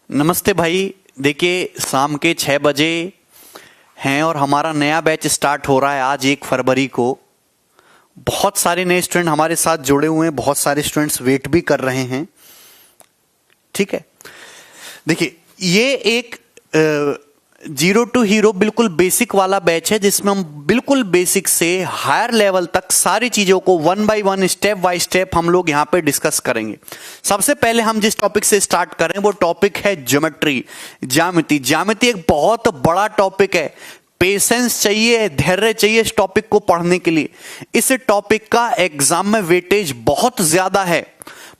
नमस्ते भाई। देखिए शाम के 6 बजे हैं और हमारा नया बैच स्टार्ट हो रहा है आज 1 फरवरी को। बहुत सारे नए स्टूडेंट हमारे साथ जुड़े हुए हैं, बहुत सारे स्टूडेंट्स वेट भी कर रहे हैं। ठीक है, देखिए ये एक जीरो टू हीरो बिल्कुल बेसिक वाला बैच है जिसमें हम बिल्कुल बेसिक से हायर लेवल तक सारी चीजों को 1 बाय 1 स्टेप बाय स्टेप हम लोग यहां पे डिस्कस करेंगे। सबसे पहले हम जिस टॉपिक से स्टार्ट कर रहे हैं वो टॉपिक है ज्योमेट्री, ज्यामिति। ज्यामिति एक बहुत बड़ा टॉपिक है, पेशेंस चाहिए, धैर्य चाहिए इस टॉपिक को पढ़ने के लिए। इस टॉपिक का एग्जाम में वेटेज बहुत ज्यादा है,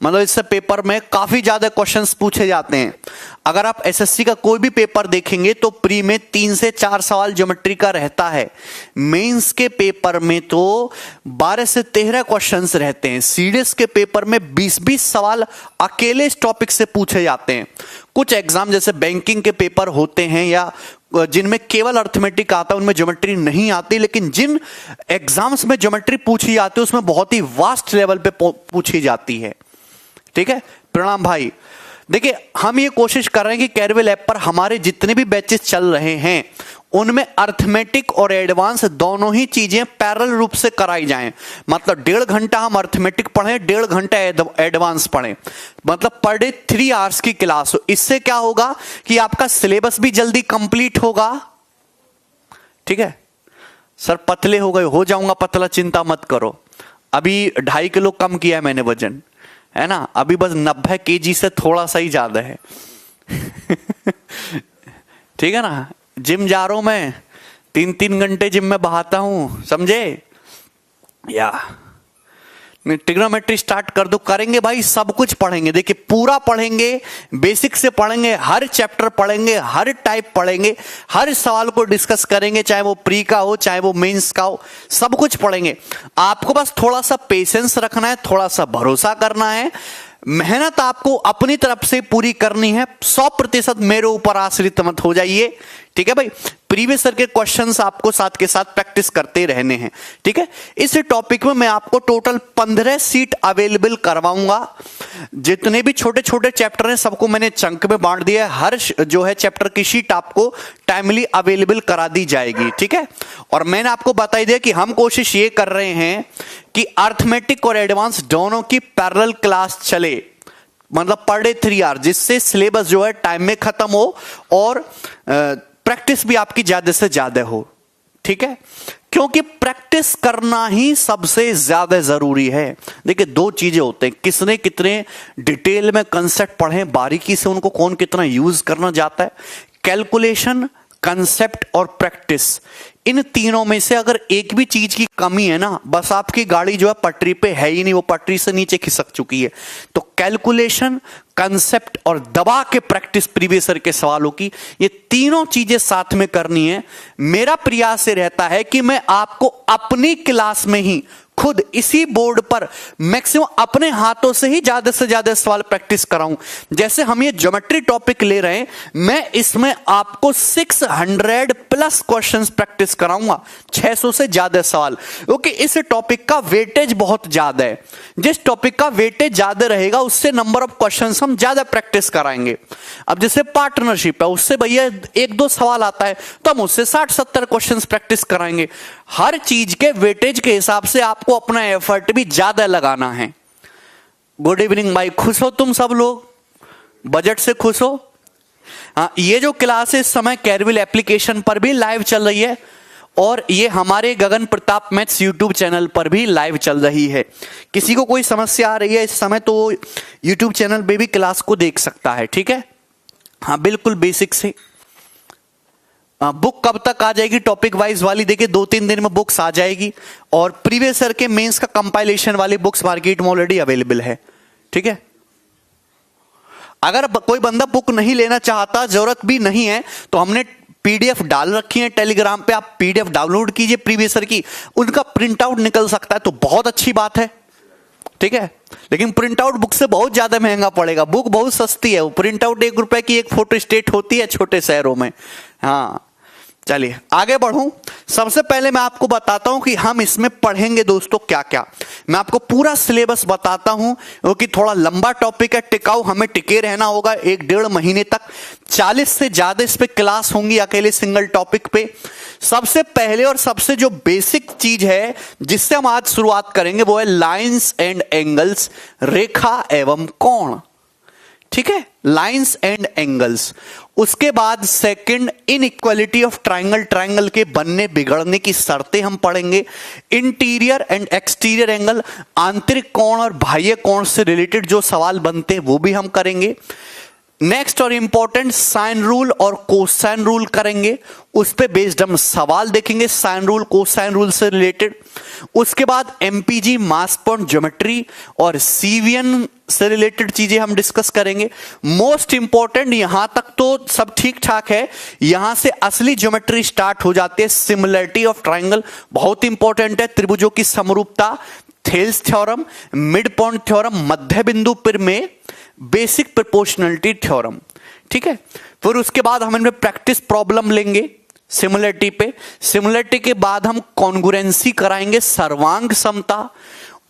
मतलब इससे पेपर में काफी ज्यादा क्वेश्चंस पूछे जाते हैं। अगर आप एसएससी का कोई भी पेपर देखेंगे तो प्री में 3 से 4 सवाल ज्योमेट्री का रहता है। मेंस के पेपर में तो 12 से 13 क्वेश्चंस रहते हैं। सीडीएस के पेपर में 20-20 सवाल अकेले इस टॉपिक से पूछे जाते हैं। कुछ एग्जाम जैसे बैंकिंग के पेपर होते हैं या जिनमें केवल अर्थमेटिक आता है उनमें ज्योमेट्री नहीं आती, लेकिन जिन एग्जाम्स में ज्योमेट्री पूछी जाती है उसमें बहुत ही वास्ट लेवल पे पूछी जाती है। ठीक है, प्रणाम भाई। देखिए हम ये कोशिश कर रहे हैं कि कैरवेल ऐप पर हमारे जितने भी बैचेस चल रहे हैं उनमें अर्थमेटिक और एडवांस दोनों ही चीजें पैरेलल रूप से कराई जाएं। मतलब 1.5 घंटा हम अर्थमेटिक पढ़ें, 1.5 घंटा एडवांस पढ़ें, मतलब पर डे 3 आवर्स की क्लास हो। इससे क्या होगा कि आपका सिलेबस भी जल्दी कंप्लीट होगा। ठीक है सर, पतले हो गए, हो जाऊंगा पतला, चिंता मत करो। अभी 2.5 किलो कम किया है मैंने वजन, है ना। अभी बस 90 केजी से थोड़ा सा ही ज्यादा है। ठीक है ना। जिम जा रहा हूं मैं, 3-3 घंटे जिम में बहाता हूं, समझे या। ट्रिग्नोमेट्री स्टार्ट कर दो, करेंगे भाई, सब कुछ पढ़ेंगे। देखिए पूरा पढ़ेंगे, बेसिक से पढ़ेंगे, हर चैप्टर पढ़ेंगे, हर टाइप पढ़ेंगे, हर सवाल को डिस्कस करेंगे, चाहे वो प्री का हो चाहे वो मेंस का हो, सब कुछ पढ़ेंगे। आपको बस थोड़ा सा पेशेंस रखना है, थोड़ा सा भरोसा करना है, मेहनत आपको अपनी तरफ से पूरी करनी है। 100% मेरे ऊपर आश्रित मत हो जाइए। ठीक है भाई, प्रीवियस ईयर के क्वेश्चंस आपको साथ के साथ प्रैक्टिस करते रहने हैं। ठीक है, इस टॉपिक में मैं आपको टोटल 15 सीट अवेलेबल करवाऊंगा। जितने भी छोटे छोटे चैप्टर हैं सबको मैंने चंक में बांट दिया है। हर जो है चैप्टर की शीट आपको टाइमली अवेलेबल करा दी जाएगी। ठीक है, और मैंने आपको बता दिया कि हम कोशिश ये कर रहे हैं कि अर्थमेटिक और एडवांस दोनों की पैरेलल क्लास चले, मतलब पर डे 3 आवर, जिससे सिलेबस जो है टाइम में खत्म हो और प्रैक्टिस भी आपकी ज्यादा से ज्यादा हो। ठीक है, क्योंकि प्रैक्टिस करना ही सबसे ज्यादा जरूरी है। देखिए 2 चीजें होते हैं, किसने कितने डिटेल में कंसेप्ट पढ़े, बारीकी से उनको कौन कितना यूज करना जाता है। कैलकुलेशन, कंसेप्ट और प्रैक्टिस, इन तीनों में से अगर एक भी चीज की कमी है ना, बस आपकी गाड़ी जो है पटरी पे है ही नहीं, वो पटरी से नीचे खिसक चुकी है। तो कैलकुलेशन, कंसेप्ट और दबा के प्रैक्टिस प्रीवियस ईयर के सवालों की, ये तीनों चीजें साथ में करनी है। मेरा प्रयास ये रहता है कि मैं आपको अपनी क्लास में ही खुद इसी बोर्ड पर मैक्सिमम अपने हाथों से ही ज्यादा से ज्यादा सवाल प्रैक्टिस कराऊं। जैसे हम ये ज्योमेट्री टॉपिक ले रहे हैं, मैं इसमें आपको 600 प्लस क्वेश्चंस प्रैक्टिस कराऊंगा, 600 से ज्यादा सवाल, क्योंकि इस टॉपिक का वेटेज बहुत ज्यादा है। जिस टॉपिक का वेटेज ज्यादा रहेगा उससे नंबर ऑफ क्वेश्चंस हम ज्यादा प्रैक्टिस कराएंगे। अब जैसे पार्टनरशिप है, उससे भैया 1-2 सवाल आता है तो हम उससे 60-70 क्वेश्चंस प्रैक्टिस कराएंगे। हर चीज के वेटेज के हिसाब से आपको अपना एफर्ट भी ज्यादा लगाना है। गुड इवनिंग भाई, खुश हो तुम सब लोग, बजट से खुश हो। हाँ, ये जो क्लास है इस समय कैरवेल एप्लीकेशन पर भी लाइव चल रही है और ये हमारे गगन प्रताप मैथ्स यूट्यूब चैनल पर भी लाइव चल रही है। किसी को कोई समस्या आ रही है इस समय तो यूट्यूब चैनल पे भी क्लास को देख सकता है। ठीक है, हाँ बिल्कुल बेसिक से। बुक कब तक आ जाएगी टॉपिक वाइज वाली? देखिए 2-3 दिन में बुक्स आ जाएगी और प्रीवियस ईयर के मेंस का कंपाइलेशन वाली बुक्स मार्केट में ऑलरेडी अवेलेबल है। ठीक है, अगर कोई बंदा बुक नहीं लेना चाहता, जरूरत भी नहीं है, तो हमने पीडीएफ डाल रखी है टेलीग्राम पे, आप पीडीएफ डाउनलोड कीजिए प्रीवियस ईयर की, उनका प्रिंट आउट निकल सकता है तो बहुत अच्छी बात है। ठीक है, लेकिन प्रिंट आउट बुक से बहुत ज्यादा महंगा पड़ेगा। बुक बहुत सस्ती है, वो प्रिंट आउट 1 रुपए की एक फोटो स्टेट होती है छोटे शहरों में। हाँ चलिए आगे बढ़ूं। सबसे पहले मैं आपको बताता हूं कि हम इसमें पढ़ेंगे दोस्तों क्या क्या। मैं आपको पूरा सिलेबस बताता हूं क्योंकि थोड़ा लंबा टॉपिक है, टिकाऊ, हमें टिके रहना होगा 1-1.5 महीने तक। 40 से ज्यादा इस पे क्लास होंगी अकेले सिंगल टॉपिक पे। सबसे पहले और सबसे जो बेसिक चीज है जिससे हम आज शुरुआत करेंगे वो है लाइंस एंड एंगल्स, रेखा एवं कोण। ठीक है, लाइंस एंड एंगल्स। उसके बाद second inequality of triangle, triangle के बनने बिगड़ने की शर्तें हम पढ़ेंगे। इंटीरियर एंड एक्सटीरियर एंगल, आंतरिक कोण और बाह्य कोण से रिलेटेड जो सवाल बनते हैं वो भी हम करेंगे। नेक्स्ट और इंपॉर्टेंट साइन रूल और कोसाइन रूल करेंगे, उस पे बेस्ड हम सवाल देखेंगे साइन रूल कोसाइन रूल से रिलेटेड। उसके बाद एमपीजी मास पॉइंट ज्योमेट्री और सीवीएन से रिलेटेड चीजें हम डिस्कस करेंगे। मोस्ट इंपॉर्टेंट, यहां तक तो सब ठीक ठाक है, यहां से असली ज्योमेट्री स्टार्ट हो जाती है। सिमिलरिटी ऑफ ट्राइंगल बहुत इंपॉर्टेंट है, त्रिभुजों की समरूपता, Thales theorem, mid point theorem, मध्य बिंदु प्रमेय, बेसिक प्रोपोर्शनलिटी थ्योरम। ठीक है, फिर उसके बाद हम इनमें प्रैक्टिस प्रॉब्लम लेंगे सिमिलरिटी पे। सिमिलरिटी के बाद हम कॉन्ग्रुएंसी कराएंगे, सर्वांग समता।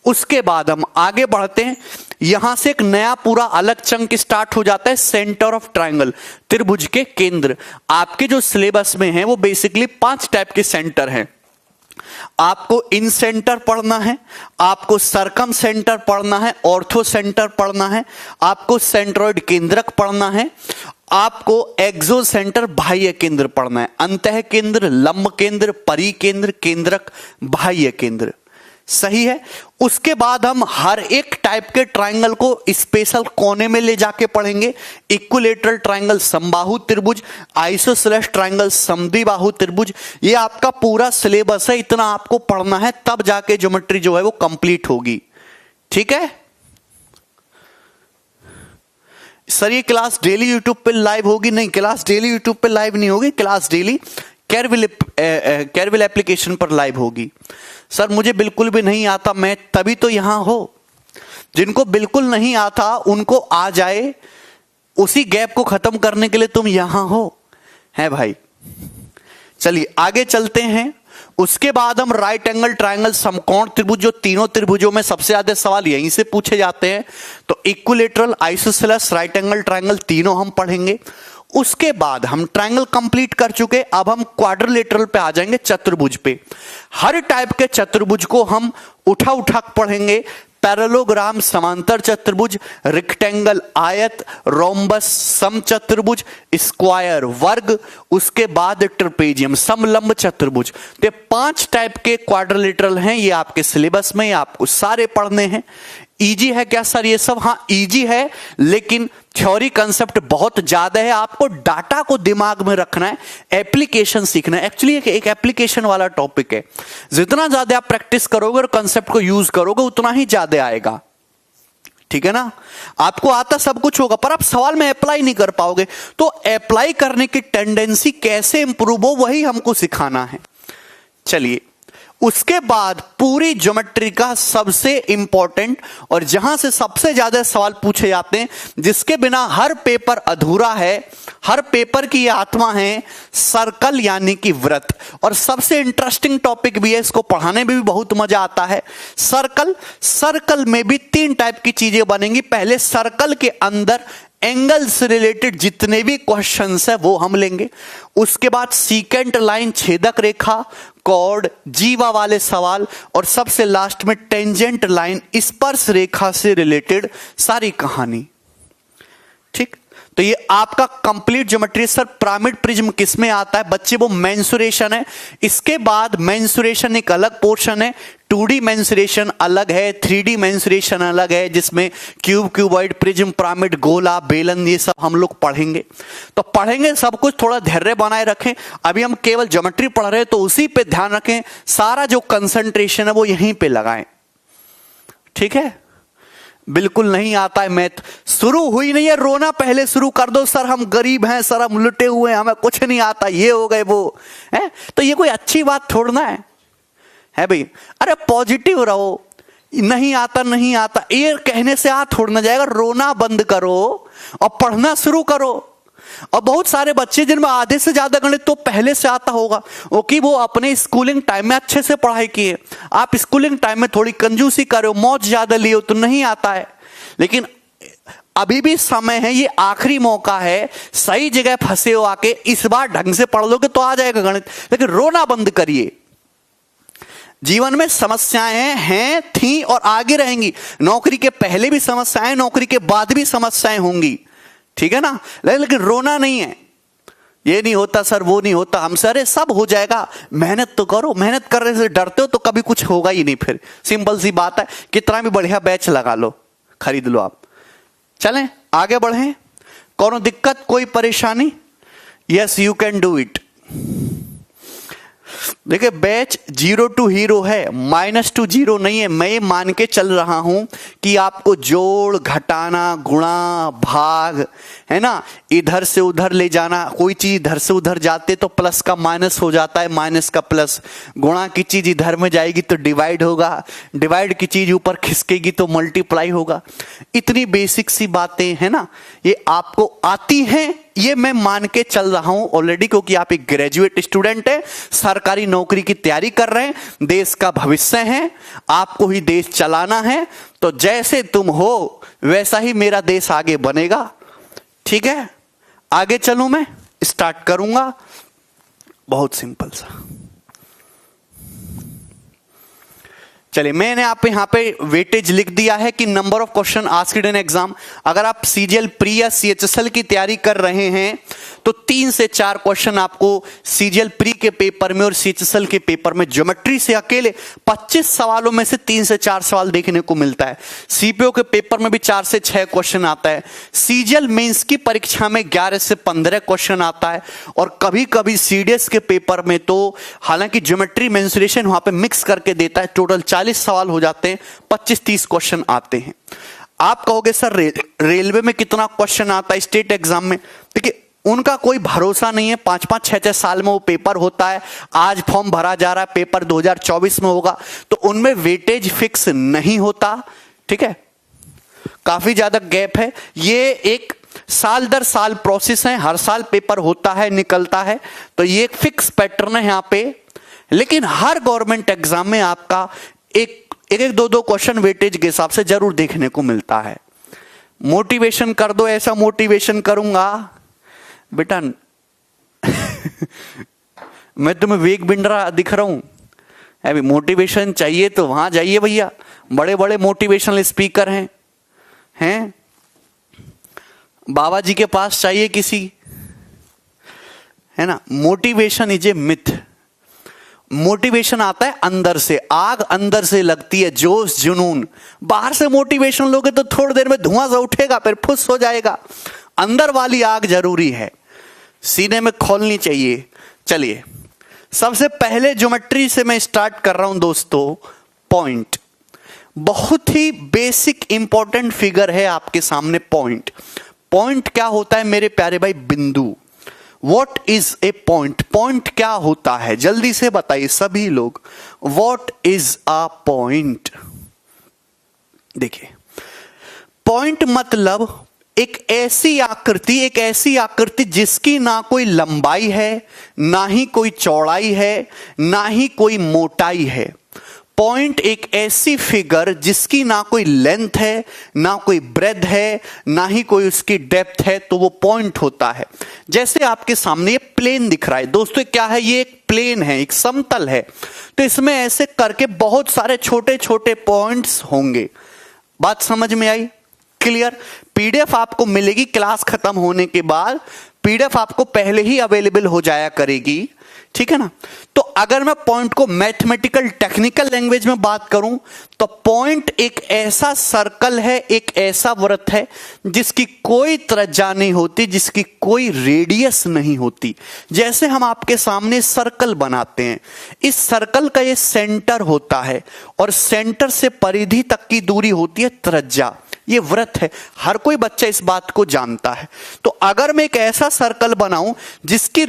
उसके बाद हम आगे बढ़ते हैं, यहां से एक नया पूरा अलग चंक स्टार्ट हो जाता है, सेंटर ऑफ ट्राइंगल, त्रिभुज के केंद्र। आपके जो सिलेबस में है वो बेसिकली 5 टाइप के सेंटर हैं। आपको इन सेंटर पढ़ना है, आपको सरकम सेंटर पढ़ना है, ऑर्थो सेंटर पढ़ना है, आपको सेंट्रोइड केंद्रक पढ़ना है, आपको एक्सो सेंटर बाह्य केंद्र पढ़ना है, अंतः केंद्र, लंब केंद्र, परिकेंद्र, केंद्रक, बाह्य केंद्र। सही है। उसके बाद हम हर एक टाइप के ट्राइंगल को स्पेशल कोने में ले जाके पढ़ेंगे। इक्विलेटरल ट्राइंगल, समबाहु त्रिभुज, आइसोसेलेस ट्राइंगल, समद्विबाहु त्रिभुज। ये आपका पूरा सिलेबस है, इतना आपको पढ़ना है, तब जाके ज्योमेट्री जो है वो कंप्लीट होगी। ठीक है सर, ये क्लास डेली यूट्यूब पे लाइव होगी? नहीं, क्लास डेली यूट्यूब पे लाइव नहीं होगी, क्लास डेली कैरविल एप्लीकेशन पर लाइव होगी। सर मुझे बिल्कुल भी नहीं आता, मैं तभी तो यहां हो। जिनको बिल्कुल नहीं आता उनको आ जाए, उसी गैप को खत्म करने के लिए तुम यहां हो, है भाई। चलिए आगे चलते हैं। उसके बाद हम राइट एंगल ट्राइंगल, समकोण त्रिभुज, जो तीनों त्रिभुजों में सबसे ज्यादा सवाल यहीं से पूछे जाते हैं, तो equilateral, isosceles, right angle triangle तीनों हम पढ़ेंगे। उसके बाद हम ट्राइंगल कंप्लीट कर चुके, अब हम क्वाड्रिलेटरल पे आ जाएंगे, चतुर्भुज पे। हर टाइप के चतुर्भुज को हम उठा उठा पढ़ेंगे। पैरेललोग्राम, समांतर चतुर्भुज, रेक्टेंगल, आयत, रोम्बस, समचतुर्भुज, स्क्वायर, वर्ग, उसके बाद ट्रेपेजियम, समलंब चतुर्भुज। तो 5 टाइप के क्वाड्रिलेटरल हैं, ये आपके सिलेबस में आपको सारे पढ़ने हैं। इजी है क्या सर ये सब? हाँ इजी है, लेकिन थ्योरी कंसेप्ट बहुत ज्यादा है। आपको डाटा को दिमाग में रखना है, एप्लीकेशन सीखना है। एक्चुअली एक एप्लीकेशन वाला टॉपिक है। जितना ज्यादा आप प्रैक्टिस करोगे और कंसेप्ट को यूज करोगे उतना ही ज्यादा आएगा। ठीक है ना, आपको आता सब कुछ होगा पर आप सवाल में अप्लाई नहीं कर पाओगे। तो अप्लाई करने की टेंडेंसी कैसे इंप्रूव हो वही हमको सिखाना है। चलिए उसके बाद पूरी ज्योमेट्री का सबसे इंपॉर्टेंट और जहां से सबसे ज्यादा सवाल पूछे जाते हैं, जिसके बिना हर पेपर अधूरा है, हर पेपर की आत्मा है, सर्कल यानी कि वृत्त। और सबसे इंटरेस्टिंग टॉपिक भी है, इसको पढ़ाने में भी बहुत मजा आता है। सर्कल में भी 3 टाइप की चीजें बनेंगी। पहले सर्कल के अंदर एंगल से रिलेटेड जितने भी क्वेश्चंस है वो हम लेंगे। उसके बाद सीकेंट लाइन, छेदक रेखा, कॉर्ड, जीवा वाले सवाल, और सबसे लास्ट में टेंजेंट लाइन, स्पर्श रेखा से रिलेटेड सारी कहानी। ठीक, तो ये आपका complete geometry. Sir pyramid prism किस में आता है? बच्चे वो मेंसुरेशन है। इसके बाद मेंसुरेशन एक अलग पोर्शन है, 2D मेंसुरेशन अलग है, 3D मेंसुरेशन अलग है, जिसमें क्यूब, क्यूबॉइड, प्रिज्म, पिरामिड, गोला, बेलन, ये सब हम लोग पढ़ेंगे। तो पढ़ेंगे सब कुछ, थोड़ा धैर्य बनाए रखें। अभी हम केवल ज्योमेट्री पढ़ रहे हैं तो उसी पे ध्यान रखें, सारा जो कंसंट्रेशन है वो यहीं पे लगाएं। ठीक है, बिल्कुल नहीं आता है मैथ, शुरू हुई नहीं है, रोना पहले शुरू कर दो। सर हम गरीब हैं, सर हम लुटे हुए हैं, हमें कुछ नहीं आता, ये हो गए वो है। तो ये कोई अच्छी बात थोड़ना है भाई। अरे पॉजिटिव रहो, नहीं आता नहीं आता ये कहने से आ थोड़ना जाएगा। रोना बंद करो और पढ़ना शुरू करो। और बहुत सारे बच्चे जिनमें आधे से ज्यादा गणित तो पहले से आता होगा, क्योंकि वो अपने स्कूलिंग टाइम में अच्छे से पढ़ाई किए। आप स्कूलिंग टाइम में थोड़ी कंजूसी कर रहे हो, मौज ज्यादा लिए हो तो नहीं आता है। लेकिन अभी भी समय है, ये आखिरी मौका है, सही जगह फंसे हो आके, इस बार ढंग से पढ़ लोगे तो आ जाएगा गणित। लेकिन रोना बंद करिए। जीवन में समस्याएं हैं, थी और आगे रहेंगी। नौकरी के पहले भी समस्याएं, नौकरी के बाद भी समस्याएं होंगी, ठीक है ना। लेकिन रोना नहीं है, ये नहीं होता सर, वो नहीं होता हमसे, अरे सब हो जाएगा, मेहनत तो करो। मेहनत करने से डरते हो तो कभी कुछ होगा ही नहीं। फिर सिंपल सी बात है, कितना भी बढ़िया बैच लगा लो, खरीद लो आप। चलें आगे बढ़ें। कौन दिक्कत, कोई परेशानी? Yes you can do it. देखिए बैच 0 to हीरो है, -2 to 0 नहीं है। मैं ये मान के चल रहा हूं कि आपको जोड़, घटाना, गुणा, भाग, है ना, इधर से उधर ले जाना। कोई चीज इधर से उधर जाते तो प्लस का माइनस हो जाता है, माइनस का प्लस। गुणा की चीज इधर में जाएगी तो डिवाइड होगा, डिवाइड की चीज ऊपर खिसकेगी तो मल्टीप्लाई होगा। इतनी बेसिक सी बातें है ना, ये आपको आती हैं, ये मैं मान के चल रहा हूं ऑलरेडी, क्योंकि आप एक ग्रेजुएट स्टूडेंट है, सरकारी नौकरी की तैयारी कर रहे हैं, देश का भविष्य है, आपको ही देश चलाना है। तो जैसे तुम हो वैसा ही मेरा देश आगे बनेगा, ठीक है। आगे चलूं, मैं स्टार्ट करूंगा। बहुत सिंपल सा, चलिए मैंने आप यहां पे वेटेज लिख दिया है कि number of question asked in exam. अगर आप सीजीएल प्री या सीएचएसएल की तैयारी कर रहे हैं तो 3 से 4 क्वेश्चन आपको सीजीएल प्री के पेपर में और सीएचएसएल के पेपर में ज्योमेट्री से अकेले 25 सवालों में से 3 से 4 सवाल देखने को मिलता है। सीपीओ के पेपर में भी 4 से 6 क्वेश्चन आता है। सीजीएल मेंस की परीक्षा में 11 से 15 क्वेश्चन आता है। और कभी कभी सीडीएस के पेपर में तो हालांकि ज्योमेट्री मेंसुरेशन वहां पे मिक्स करके देता है, टोटल 40 सवाल हो जाते हैं, 25-30 क्वेश्चन आते हैं। आप कहोगे सर रेलवे में कितना क्वेश्चन आता है स्टेट एग्जाम में? देखिए उनका कोई भरोसा नहीं है, 5-5, 6-6 साल में वो पेपर होता है। आज फॉर्म भरा जा रहा है, पेपर 2024 में होगा, तो उनमें वेटेज फिक्स नहीं होता, ठीक है। काफी ज्यादा गैप है। ये एक साल दर साल प्रोसेस है, हर साल पेपर होता है, निकलता है, तो ये एक फिक्स पैटर्न है यहां पे। लेकिन हर गवर्नमेंट एग्जाम में आपका एक 2 क्वेश्चन वेटेज के हिसाब से जरूर देखने को मिलता है। मोटिवेशन कर दो, ऐसा मोटिवेशन करूंगा बेटा मैं तुम्हें वेग बिंडरा दिख रहा हूं। अभी मोटिवेशन चाहिए तो वहां जाइए भैया, बड़े बड़े मोटिवेशनल स्पीकर हैं बाबा जी के पास चाहिए किसी, है ना। Motivation is a myth. Motivation आता है अंदर से, आग अंदर से लगती है, जोश जुनून। बाहर से मोटिवेशन लोगे तो थोड़ी देर में धुआं सा उठेगा, फिर फुस हो जाएगा। अंदर वाली आग जरूरी है, सीने में खोलनी चाहिए। चलिए सबसे पहले ज्योमेट्री से मैं स्टार्ट कर रहा हूं दोस्तों। पॉइंट बहुत ही बेसिक इंपॉर्टेंट फिगर है आपके सामने। पॉइंट क्या होता है मेरे प्यारे भाई? बिंदु। What is a point? Point क्या होता है? जल्दी से बताइए सभी लोग, What is a point? देखिए पॉइंट मतलब एक ऐसी आकृति जिसकी ना कोई लंबाई है, ना ही कोई चौड़ाई है, ना ही कोई मोटाई है। पॉइंट एक ऐसी फिगर जिसकी ना कोई लेंथ है, ना कोई ब्रेथ है, ना ही कोई उसकी डेप्थ है, तो वो पॉइंट होता है। जैसे आपके सामने ये प्लेन दिख रहा है दोस्तों, क्या है? ये एक प्लेन है, एक समतल है। तो इसमें ऐसे करके बहुत सारे छोटे छोटे पॉइंट्स होंगे। बात समझ में आई? क्लियर? पीडीएफ आपको मिलेगी क्लास खत्म होने के बाद, पीडीएफ आपको पहले ही अवेलेबल हो जाया करेगी, ठीक है ना। तो अगर मैं पॉइंट को मैथमेटिकल टेक्निकल लैंग्वेज में बात करूं तो पॉइंट एक ऐसा सर्कल है, एक ऐसा वृत्त है जिसकी कोई त्रिज्या नहीं होती, जिसकी कोई रेडियस नहीं होती। जैसे हम आपके सामने सर्कल बनाते हैं, इस सर्कल का ये सेंटर होता है और सेंटर से परिधि तक की दूरी होती है त्रिज्या। ये व्रत है, हर कोई बच्चा इस बात को जानता है। तो अगर मैं एक ऐसा सर्कल बनाऊं जिसकी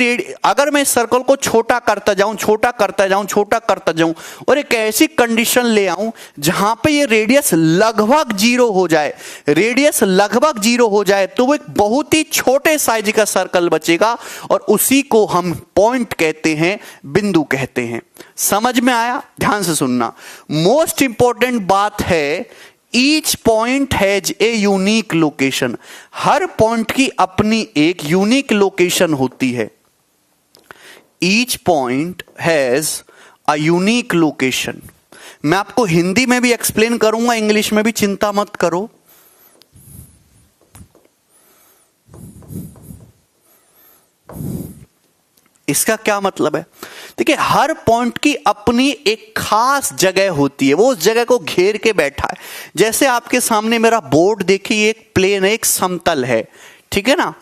अगर मैं इस सर्कल को छोटा करता जाऊं, छोटा करता जाऊं, छोटा करता जाऊं और एक ऐसी कंडीशन ले आऊं जहां पे ये रेडियस लगभग 0 हो जाए, रेडियस लगभग 0 हो जाए, तो वो एक बहुत ही छोटे साइज का सर्कल बचेगा और उसी को हम पॉइंट कहते हैं, बिंदु कहते हैं। समझ में आया? ध्यान से सुनना। मोस्ट इंपॉर्टेंट बात है, each point has a unique location. Her point की अपनी एक यूनिक लोकेशन होती है। Each point has a unique location. मैं आपको हिंदी में भी एक्सप्लेन करूंगा, इंग्लिश में भी, चिंता मत करो। इसका क्या मतलब है? देखिए, हर पॉइंट की अपनी एक खास जगह होती है, वो उस जगह को घेर के बैठा है। जैसे आपके सामने मेरा बोर्ड देखिए, एक प्लेन है, एक समतल है, ठीक है ना।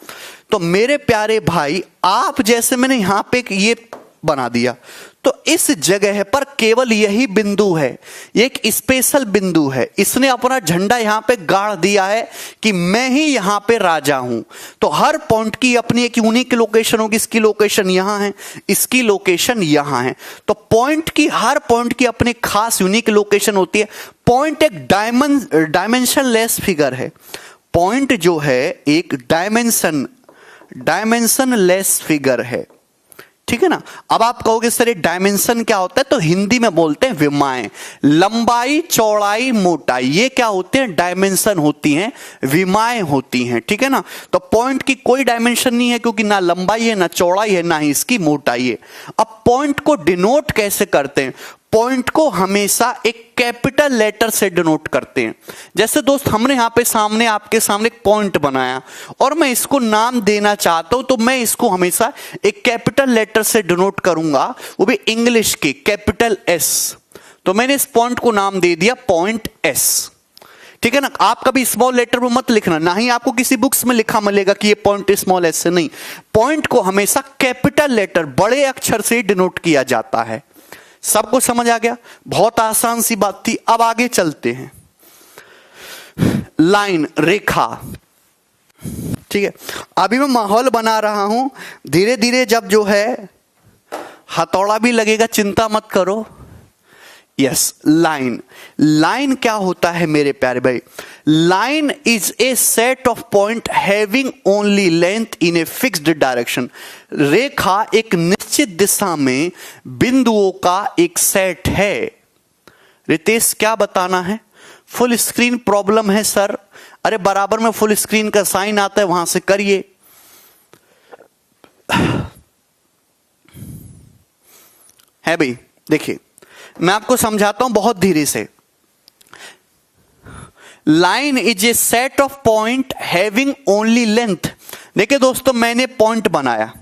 तो मेरे प्यारे भाई, आप जैसे मैंने यहां पे ये बना दिया, तो इस जगह पर केवल यही बिंदु है, एक स्पेशल बिंदु है। इसने अपना झंडा यहां पे गाड़ दिया है कि मैं ही यहां पे राजा हूं। तो हर पॉइंट की अपनी एक यूनिक लोकेशन होगी। इसकी लोकेशन यहां है, इसकी लोकेशन यहां है। तो पॉइंट की, हर पॉइंट की अपनी खास यूनिक लोकेशन होती है। पॉइंट एक डायमेंशनलेस फिगर है। पॉइंट जो है एक डायमेंशनलेस फिगर है, ठीक है ना। अब आप कहोगे सर ये डायमेंशन क्या होता है? तो हिंदी में बोलते हैं विमाएं। लंबाई, चौड़ाई, मोटाई, ये क्या होते हैं? डायमेंशन होती हैं, विमाएं होती हैं, ठीक है ना। तो पॉइंट की कोई डायमेंशन नहीं है, क्योंकि ना लंबाई है, ना चौड़ाई है, ना ही इसकी मोटाई है। अब पॉइंट को डिनोट कैसे करते हैं? पॉइंट को हमेशा एक कैपिटल लेटर से डिनोट करते हैं। जैसे दोस्त, हमने यहां पे सामने, आपके सामने एक पॉइंट बनाया और मैं इसको नाम देना चाहता हूं, तो मैं इसको हमेशा एक कैपिटल लेटर से डिनोट करूंगा, वो भी इंग्लिश के, कैपिटल एस। तो मैंने इस पॉइंट को नाम दे दिया पॉइंट एस, ठीक है ना। आप कभी स्मॉल लेटर में मत लिखना, ना ही आपको किसी बुक्स में लिखा मिलेगा कि ये पॉइंट स्मॉल एस से, नहीं। पॉइंट को हमेशा कैपिटल लेटर, बड़े अक्षर से डिनोट किया जाता है। सबको समझ आ गया? बहुत आसान सी बात थी। अब आगे चलते हैं। लाइन, रेखा, ठीक है। अभी मैं माहौल बना रहा हूं, धीरे धीरे जब जो है हथौड़ा भी लगेगा, चिंता मत करो। Yes, line. लाइन क्या होता है मेरे प्यारे भाई? Line is a set of point having only length in a fixed direction. रेखा एक निश्चित दिशा में बिंदुओं का एक सेट है। रितेश, क्या बताना है? फुल स्क्रीन प्रॉब्लम है सर? अरे बराबर में फुल स्क्रीन का साइन आता है, वहां से करिए। है भाई, देखिए मैं आपको समझाता हूं बहुत धीरे से। Line is a set of point having only length. देखिए दोस्तों, मैंने पॉइंट बनाया,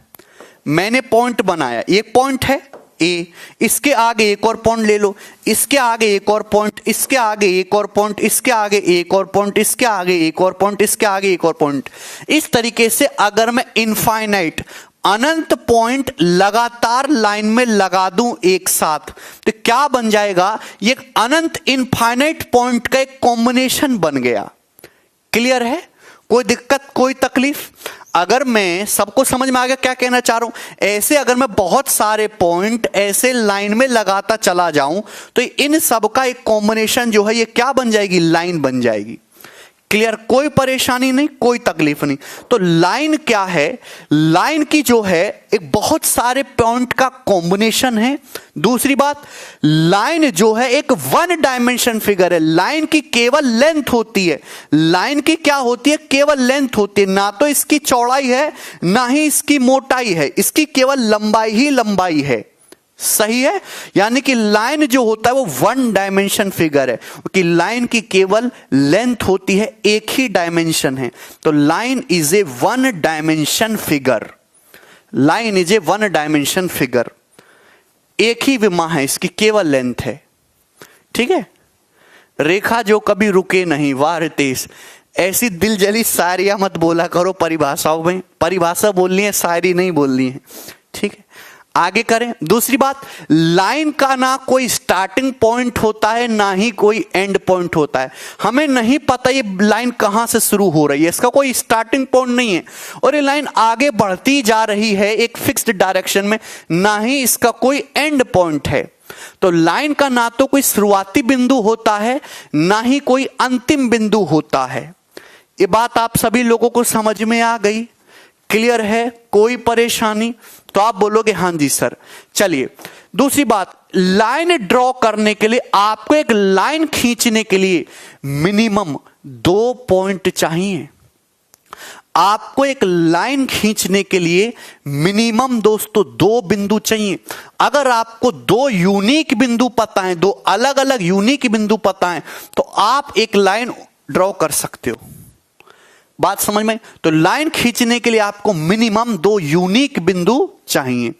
एक पॉइंट है ए, इसके आगे एक और पॉइंट ले लो, इसके आगे एक और पॉइंट, इसके आगे एक और पॉइंट, इसके आगे एक और पॉइंट, इसके आगे एक और पॉइंट, इसके आगे एक और पॉइंट। इस तरीके से अगर मैं इनफाइनाइट, अनंत पॉइंट लगातार लाइन में लगा दूं एक साथ, तो क्या बन जाएगा? ये अनंत इनफाइनाइट पॉइंट का एक कॉम्बिनेशन बन गया। क्लियर है? कोई दिक्कत, कोई तकलीफ? अगर मैं, सबको समझ में आ गया क्या कहना चाह रहा हूं? ऐसे अगर मैं बहुत सारे पॉइंट ऐसे लाइन में लगाता चला जाऊं, तो इन सब का एक कॉम्बिनेशन जो है, ये क्या बन जाएगी? लाइन बन जाएगी। क्लियर? कोई परेशानी नहीं, कोई तकलीफ नहीं। तो लाइन क्या है? लाइन की जो है एक बहुत सारे पॉइंट का कॉम्बिनेशन है। दूसरी बात, लाइन जो है एक वन डायमेंशन फिगर है। लाइन की केवल लेंथ होती है। लाइन की क्या होती है? केवल लेंथ होती है। ना तो इसकी चौड़ाई है, ना ही इसकी मोटाई है, इसकी केवल लंबाई ही लंबाई है। सही है? यानी कि लाइन जो होता है वो वन डायमेंशन फिगर है, कि लाइन की केवल लेंथ होती है, एक ही डायमेंशन है। तो line is A one dimension figure. Line is A one dimension figure, एक ही विमा है, इसकी केवल लेंथ है। ठीक है? रेखा जो कभी रुके नहीं। वाह रितेश, ऐसी दिल जली शायरियां मत बोला करो परिभाषाओं में। परिभाषा बोलनी है, शायरी नहीं बोलनी है। ठीक है? आगे करें। दूसरी बात, लाइन का ना कोई स्टार्टिंग पॉइंट होता है ना ही कोई एंड पॉइंट होता है। हमें नहीं पता ये लाइन कहां से शुरू हो रही है, इसका कोई स्टार्टिंग पॉइंट नहीं है, और ये लाइन आगे बढ़ती जा रही है एक फिक्स्ड डायरेक्शन में, ना ही इसका कोई एंड पॉइंट है। तो लाइन का ना तो कोई शुरुआती बिंदु होता है ना ही कोई अंतिम बिंदु होता है। ये बात आप सभी लोगों को समझ में आ गई? क्लियर है? कोई परेशानी? तो आप बोलोगे हाँ जी सर। चलिए दूसरी बात, लाइन ड्रॉ करने के लिए, आपको एक लाइन खींचने के लिए मिनिमम 2 पॉइंट चाहिए। आपको एक लाइन खींचने के लिए मिनिमम दोस्तों 2 बिंदु चाहिए। अगर आपको 2 यूनिक बिंदु पता है, 2 अलग अलग यूनिक बिंदु पता है, तो आप एक लाइन ड्रॉ कर सकते हो। बात समझ में? तो लाइन खींचने के लिए आपको मिनिमम 2 यूनिक बिंदु चाहिए।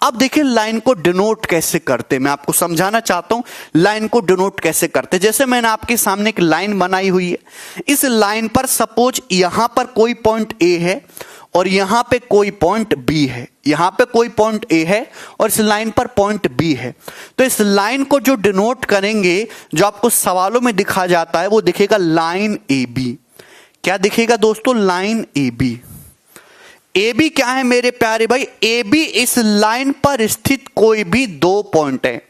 अब देखिए लाइन को डिनोट कैसे करते, मैं आपको समझाना चाहता हूं लाइन को डिनोट कैसे करते। जैसे मैंने आपके सामने एक लाइन बनाई हुई है, इस लाइन पर सपोज यहां पर कोई पॉइंट ए है और यहां पे कोई पॉइंट बी है, यहां पे कोई पॉइंट ए है और इस लाइन पर पॉइंट बी है। तो इस लाइन को जो डिनोट करेंगे, जो आपको सवालों में दिखा जाता है, वो दिखेगा लाइन ए बी। क्या दिखेगा दोस्तों? Line A B. A B क्या है मेरे प्यारे भाई? ए बी इस लाइन पर स्थित कोई भी 2 पॉइंट है,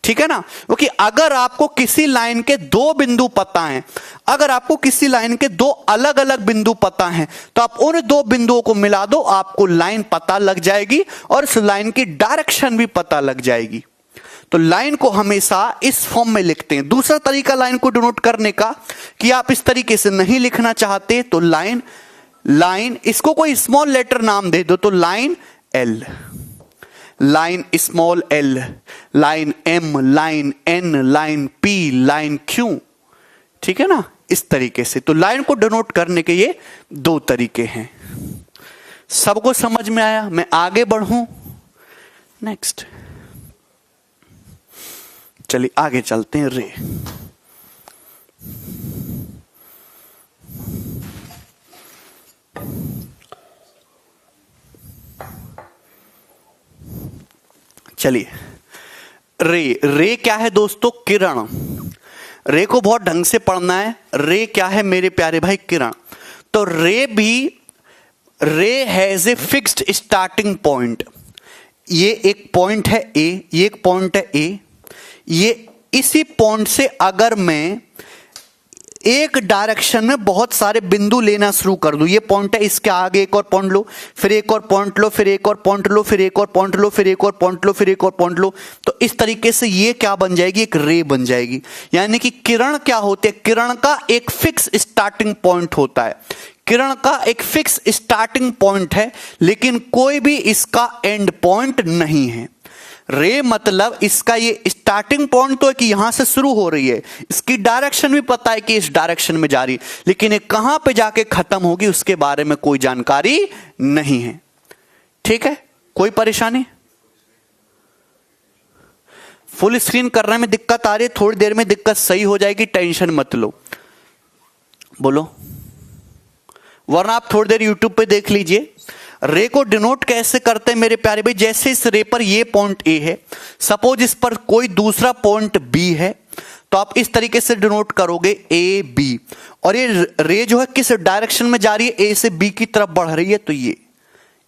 ठीक है ना? क्योंकि अगर आपको किसी लाइन के 2 बिंदु पता हैं, अगर आपको किसी लाइन के 2 अलग अलग बिंदु पता हैं, तो आप उन 2 बिंदुओं को मिला दो, आपको लाइन पता लग जाएगी और उस लाइन की डायरेक्शन भी पता लग जाएगी। तो लाइन को हमेशा इस फॉर्म में लिखते हैं। दूसरा तरीका लाइन को डिनोट करने का, कि आप इस तरीके से नहीं लिखना चाहते तो लाइन इसको कोई स्मॉल लेटर नाम दे दो, तो line L, line small L, line M, line N, line P, line Q, ठीक है ना? इस तरीके से। तो लाइन को डिनोट करने के ये 2 तरीके हैं। सबको समझ में आया? मैं आगे बढ़ूं? नेक्स्ट चलिए आगे चलते हैं। रे, चलिए रे क्या है दोस्तों? किरण। रे को बहुत ढंग से पढ़ना है। रे क्या है मेरे प्यारे भाई? किरण। तो रे has a fixed starting point. ये एक पॉइंट है ए, ये एक पॉइंट है ए। ये इसी पॉइंट से अगर मैं एक डायरेक्शन में बहुत सारे बिंदु लेना शुरू कर दूं, ये पॉइंट है, इसके आगे एक और पॉइंट लो, फिर एक और पॉइंट लो, फिर एक और पॉइंट लो, फिर एक और पॉइंट लो, फिर एक और पॉइंट लो, फिर एक और पॉइंट लो, तो इस तरीके से ये क्या बन जाएगी? एक रे बन जाएगी। यानी कि किरण क्या होती है? किरण का एक फिक्स स्टार्टिंग पॉइंट होता है। किरण का एक फिक्स स्टार्टिंग पॉइंट है, लेकिन कोई भी इसका एंड पॉइंट नहीं है। रे मतलब इसका ये स्टार्टिंग पॉइंट तो है कि यहां से शुरू हो रही है, इसकी डायरेक्शन भी पता है कि इस डायरेक्शन में जा रही है, लेकिन ये कहां पे जाके खत्म होगी उसके बारे में कोई जानकारी नहीं है। ठीक है? कोई परेशानी? फुल स्क्रीन करने में दिक्कत आ रही है? थोड़ी देर में दिक्कत सही हो जाएगी, टेंशन मत लो। बोलो, वरना आप थोड़ी देर यूट्यूब पे देख लीजिए। रे को डिनोट कैसे करते हैं मेरे प्यारे भाई? जैसे इस रे पर ये पॉइंट ए है, सपोज इस पर कोई दूसरा पॉइंट बी है, तो आप इस तरीके से डिनोट करोगे ए बी। और ये रे जो है किस डायरेक्शन में जा रही है? ए से बी की तरफ बढ़ रही है। तो ये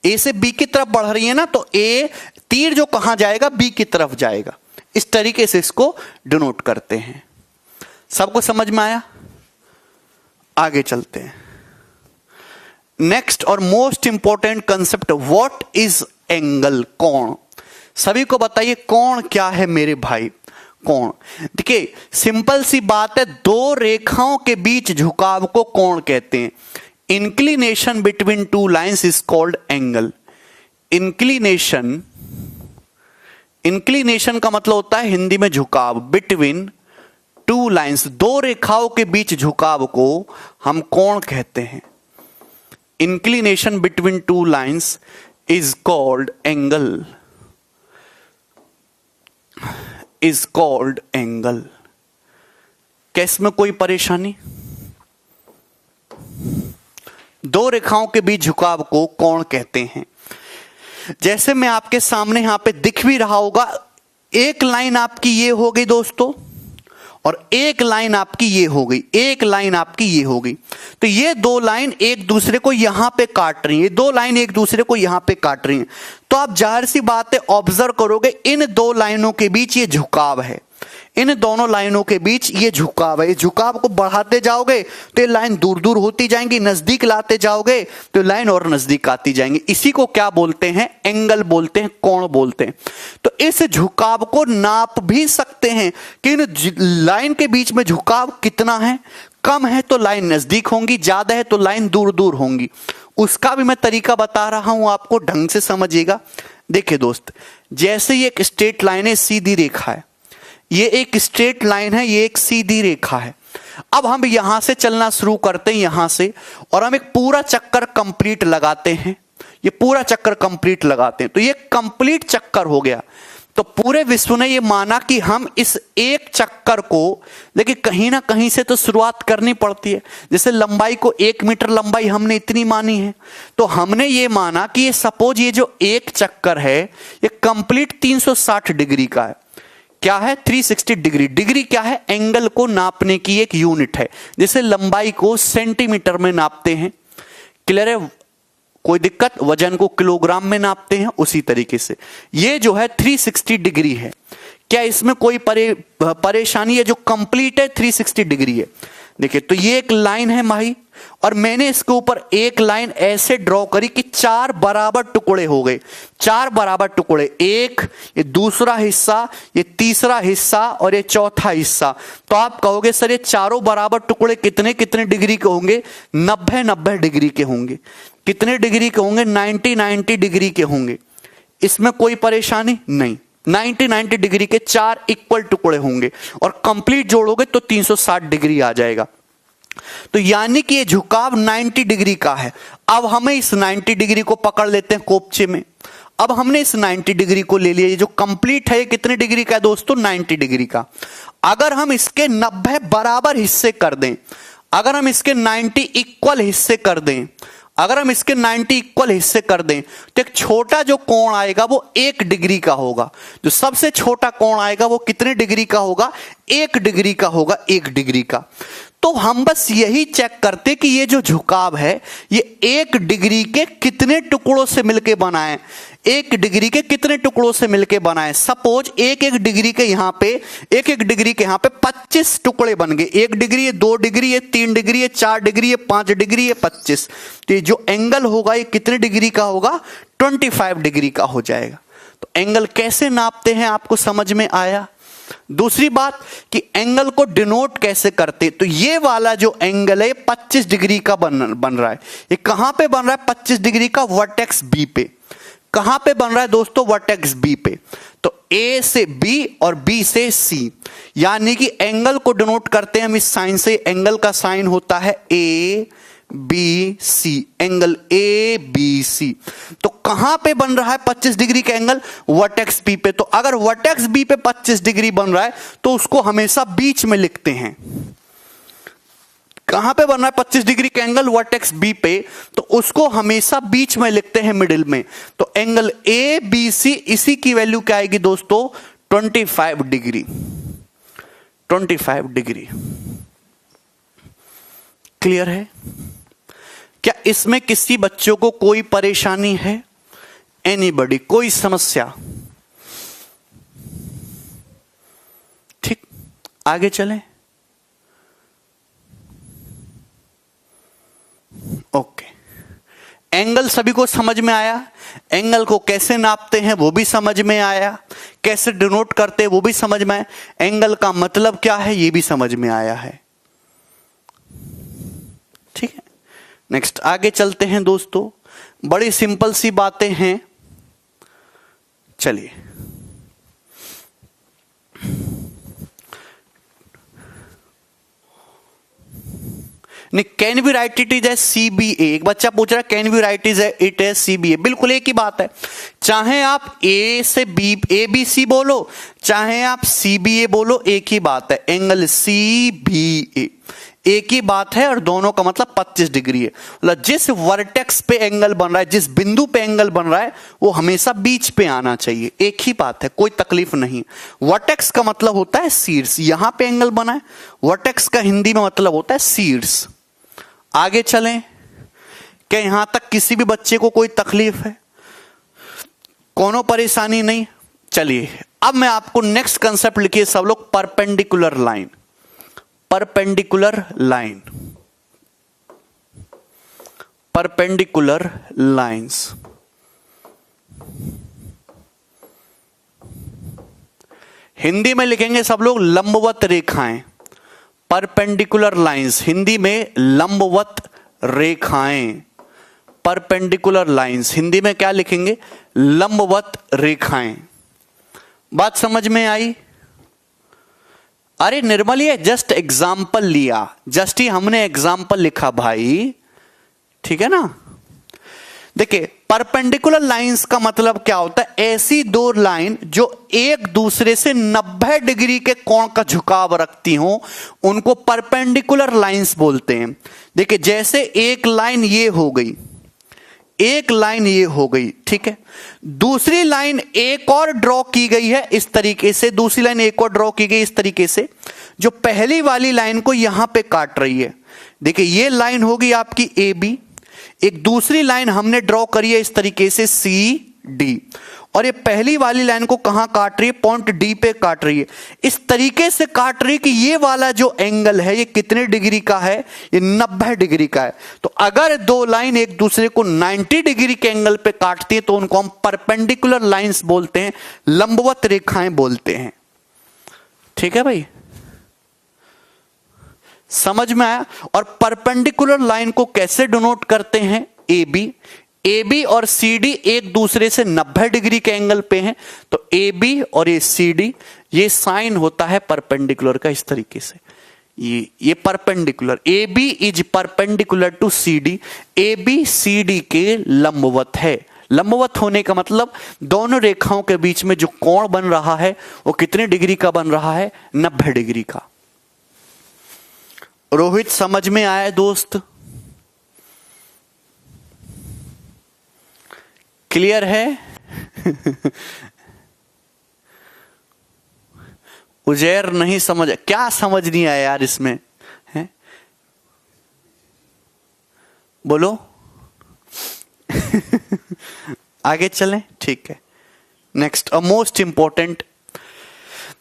ए से बी की तरफ बढ़ रही है ना, तो ए तीर जो कहां जाएगा? बी की तरफ जाएगा। इस तरीके से इसको डिनोट करते हैं। सबको समझ में आया? आगे चलते हैं। नेक्स्ट और most important concept, what is angle? कोण। सभी को बताइए कोण क्या है मेरे भाई? कोण, देखिए सिंपल सी बात है, 2 रेखाओं के बीच झुकाव को कोण कहते हैं। Inclination between 2 lines is called angle. Inclination का मतलब होता है हिंदी में झुकाव। बिटवीन 2 लाइंस, 2 रेखाओं के बीच झुकाव को हम कोण कहते हैं। Inclination between 2 lines is called angle, is called angle. कैस में कोई परेशानी? 2 रेखाओं के बीच झुकाव को कोण कहते हैं। जैसे मैं आपके सामने यहां पे दिख भी रहा होगा, एक लाइन आपकी ये हो गई दोस्तों, और एक लाइन आपकी ये हो गई, एक लाइन आपकी ये हो गई। तो ये दो लाइन एक दूसरे को यहां पे काट रही है, दो लाइन एक दूसरे को यहां पे काट रही हैं। तो आप जाहिर सी बात है ऑब्जर्व करोगे, इन दो लाइनों के बीच ये झुकाव है, इन दोनों लाइनों के बीच ये झुकाव है। झुकाव को बढ़ाते जाओगे तो ये लाइन दूर दूर होती जाएंगी, नजदीक लाते जाओगे तो लाइन और नजदीक आती जाएंगी। इसी को क्या बोलते हैं? एंगल बोलते हैं, कोण बोलते हैं। तो इस झुकाव को नाप भी सकते हैं कि इन लाइन के बीच में झुकाव कितना है। कम है तो लाइन नजदीक होंगी, ज्यादा है तो लाइन दूर दूर होंगी। उसका भी मैं तरीका बता रहा हूं आपको, ढंग से समझिएगा। देखिए दोस्त, जैसे ये एक स्ट्रेट लाइन है, सीधी रेखा है, ये एक स्ट्रेट लाइन है, ये एक सीधी रेखा है। अब हम यहां से चलना शुरू करते हैं, यहां से, और हम एक पूरा चक्कर कंप्लीट लगाते हैं। ये पूरा चक्कर कंप्लीट लगाते हैं तो ये कंप्लीट चक्कर हो गया। तो पूरे विश्व ने ये माना कि हम इस एक चक्कर को, लेकिन कहीं ना कहीं से तो शुरुआत करनी पड़ती है। जैसे लंबाई को 1 मीटर लंबाई हमने इतनी मानी है, तो हमने ये माना कि ये सपोज ये जो एक चक्कर है ये कंप्लीट 360 डिग्री का है। क्या है? 360 डिग्री। डिग्री क्या है? एंगल को नापने की एक यूनिट है। जैसे लंबाई को सेंटीमीटर में नापते हैं, क्लियर है? कोई दिक्कत? वजन को किलोग्राम में नापते हैं, उसी तरीके से ये जो है 360 डिग्री है। क्या इसमें कोई परेशानी है? जो कंप्लीट है 360 डिग्री है। देखिए, तो ये एक लाइन है माही, और मैंने इसके ऊपर एक लाइन ऐसे ड्रॉ करी कि 4 बराबर टुकड़े हो गए। 4 बराबर टुकड़े, एक, ये दूसरा हिस्सा, ये तीसरा हिस्सा और ये चौथा हिस्सा। तो आप कहोगे सर ये चारों बराबर टुकड़े कितने कितने डिग्री के होंगे? 90 डिग्री के होंगे। कितने डिग्री के होंगे? 90 डिग्री के होंगे। इसमें कोई परेशानी नहीं। 90 डिग्री के 4 इक्वल टुकड़े होंगे, और कंप्लीट जोड़ोगे तो 360 डिग्री आ जाएगा। तो यानी कि ये झुकाव 90 डिग्री का है। अब हमें इस 90 डिग्री को पकड़ लेते हैं कोपचे में। अब हमने इस 90 डिग्री को ले लिया। ये जो कंप्लीट है ये कितने डिग्री का है दोस्तों? 90 डिग्री का। अगर हम इसके 90 बराबर हिस्से कर दें, अगर हम इसके 90 इक्वल हिस्से कर दें, अगर हम इसके 90 इक्वल हिस्से कर दें, तो एक छोटा जो कोण आएगा वो 1 डिग्री का होगा। जो सबसे छोटा कोण आएगा वो कितने डिग्री का होगा? 1 डिग्री का होगा, 1 डिग्री का। तो हम बस यही चेक करते कि ये जो झुकाव है ये 1 डिग्री के कितने टुकड़ों से मिलके बना है। 1 डिग्री के कितने टुकड़ों से मिलके बना है? सपोज 1 डिग्री के यहां पे 1 डिग्री के यहां पे 25 टुकड़े बन गए। 1 डिग्री है, 2 डिग्री है, 3 डिग्री है, 4 डिग्री है, 5 डिग्री है, 25। तो ये जो एंगल होगा ये कितने डिग्री का होगा? 25 डिग्री का हो जाएगा। तो एंगल कैसे नापते हैं आपको समझ में आया। दूसरी बात कि एंगल को डिनोट कैसे करते। तो ये वाला जो एंगल है 25 डिग्री का बन रहा है। ये कहां पे बन रहा है? 25 डिग्री का वर्टेक्स बी पे। कहां पे बन रहा है दोस्तों? वर्टेक्स बी पे। तो ए से बी और बी से सी, यानी कि एंगल को डिनोट करते हैं हम इस साइन से। एंगल का साइन होता है A B C, angle A B C. तो कहां पे बन रहा है 25 डिग्री का एंगल? वर्टेक्स बी पे। तो अगर वर्टेक्स बी पे 25 डिग्री बन रहा है तो उसको हमेशा बीच में लिखते हैं। कहां पे बन रहा है 25 डिग्री का एंगल? वर्टेक्स बी पे। तो उसको हमेशा बीच में लिखते हैं, मिडिल में। तो एंगल ए बी सी, इसी की वैल्यू क्या आएगी दोस्तों? 25 डिग्री। 25 डिग्री। क्लियर है? क्या इसमें किसी बच्चों को कोई परेशानी है? एनीबॉडी? कोई समस्या? ठीक, आगे चलें। ओके, एंगल सभी को समझ में आया। एंगल को कैसे नापते हैं वो भी समझ में आया, कैसे डिनोट करते हैं वो भी समझ में आया, एंगल का मतलब क्या है ये भी समझ में आया है। ठीक है, नेक्स्ट आगे चलते हैं दोस्तों। बड़ी सिंपल सी बातें हैं, चलिए। Can we write it is a CBA? एक बच्चा पूछ रहा है can we write it as CBA? बिल्कुल एक ही बात है। चाहे आप A से B ABC बोलो, चाहे आप CBA बोलो, एक ही बात है। एंगल CBA, एक ही बात है और दोनों का मतलब 25 डिग्री है। मतलब जिस वर्टेक्स पे एंगल बन रहा है, जिस बिंदु पे एंगल बन रहा है, वो हमेशा बीच पे आना चाहिए। एक ही बात है, कोई तकलीफ नहीं। वर्टेक्स का मतलब होता है शीर्ष, यहां पे एंगल बना है, वर्टेक्स का हिंदी में मतलब होता है शीर्ष। आगे चलें, क्या यहां तक किसी भी बच्चे को कोई तकलीफ है? कोनो परेशानी नहीं? चलिए अब मैं आपको नेक्स्ट कंसेप्ट लिखिए सब लोग, perpendicular line. Perpendicular line, perpendicular lines. Hindi में लिखेंगे सब लोग लंबवत रेखाएं। परपेंडिकुलर लाइंस, हिंदी में लंबवत रेखाएं। परपेंडिकुलर लाइंस हिंदी में क्या लिखेंगे? लंबवत रेखाएं। बात समझ में आई? अरे निर्मल, ये जस्ट एग्जाम्पल लिया, जस्ट ही हमने एग्जाम्पल लिखा भाई, ठीक है ना। देखिए परपेंडिकुलर लाइंस का मतलब क्या होता है? ऐसी दो लाइन जो एक दूसरे से 90 डिग्री के कोण का झुकाव रखती हो, उनको परपेंडिकुलर लाइंस बोलते हैं। देखिए जैसे एक लाइन ये हो गई, एक लाइन ये हो गई, ठीक है। दूसरी लाइन एक और ड्रॉ की गई है इस तरीके से, दूसरी लाइन एक और ड्रॉ की गई इस तरीके से, जो पहली वाली लाइन को यहां पे काट रही है। देखिए ये लाइन होगी आपकी ए बी, एक दूसरी लाइन हमने ड्रॉ करी है इस तरीके से सी डी, और ये पहली वाली लाइन को कहां काट रही है? पॉइंट डी पे काट रही है। इस तरीके से काट रही है कि ये वाला जो एंगल है ये कितने डिग्री का है? ये 90 डिग्री का है। तो अगर दो लाइन एक दूसरे को 90 डिग्री के एंगल पे काटती है तो उनको हम परपेंडिकुलर लाइंस बोलते हैं, लंबवत रेखाएं बोलते हैं। ठीक है भाई, समझ में आया? और परपेंडिकुलर लाइन को कैसे डिनोट करते हैं? ए बी, ए बी और सी डी एक दूसरे से 90 डिग्री के एंगल पे हैं, तो ए बी और ये सी डी, ये साइन होता है परपेंडिकुलर का इस तरीके से। ये perpendicular, A B is perpendicular to C D, A B C D के लंबवत है। लंबवत होने का मतलब दोनों रेखाओं के बीच में जो कोण बन रहा है वो कितने डिग्री का बन रहा है? 90 डिग्री का। रोहित समझ में आया दोस्त? क्लियर है? उजैर नहीं समझ, क्या समझ नहीं आया यार इसमें है? बोलो। आगे चलें, ठीक है। नेक्स्ट मोस्ट इंपॉर्टेंट,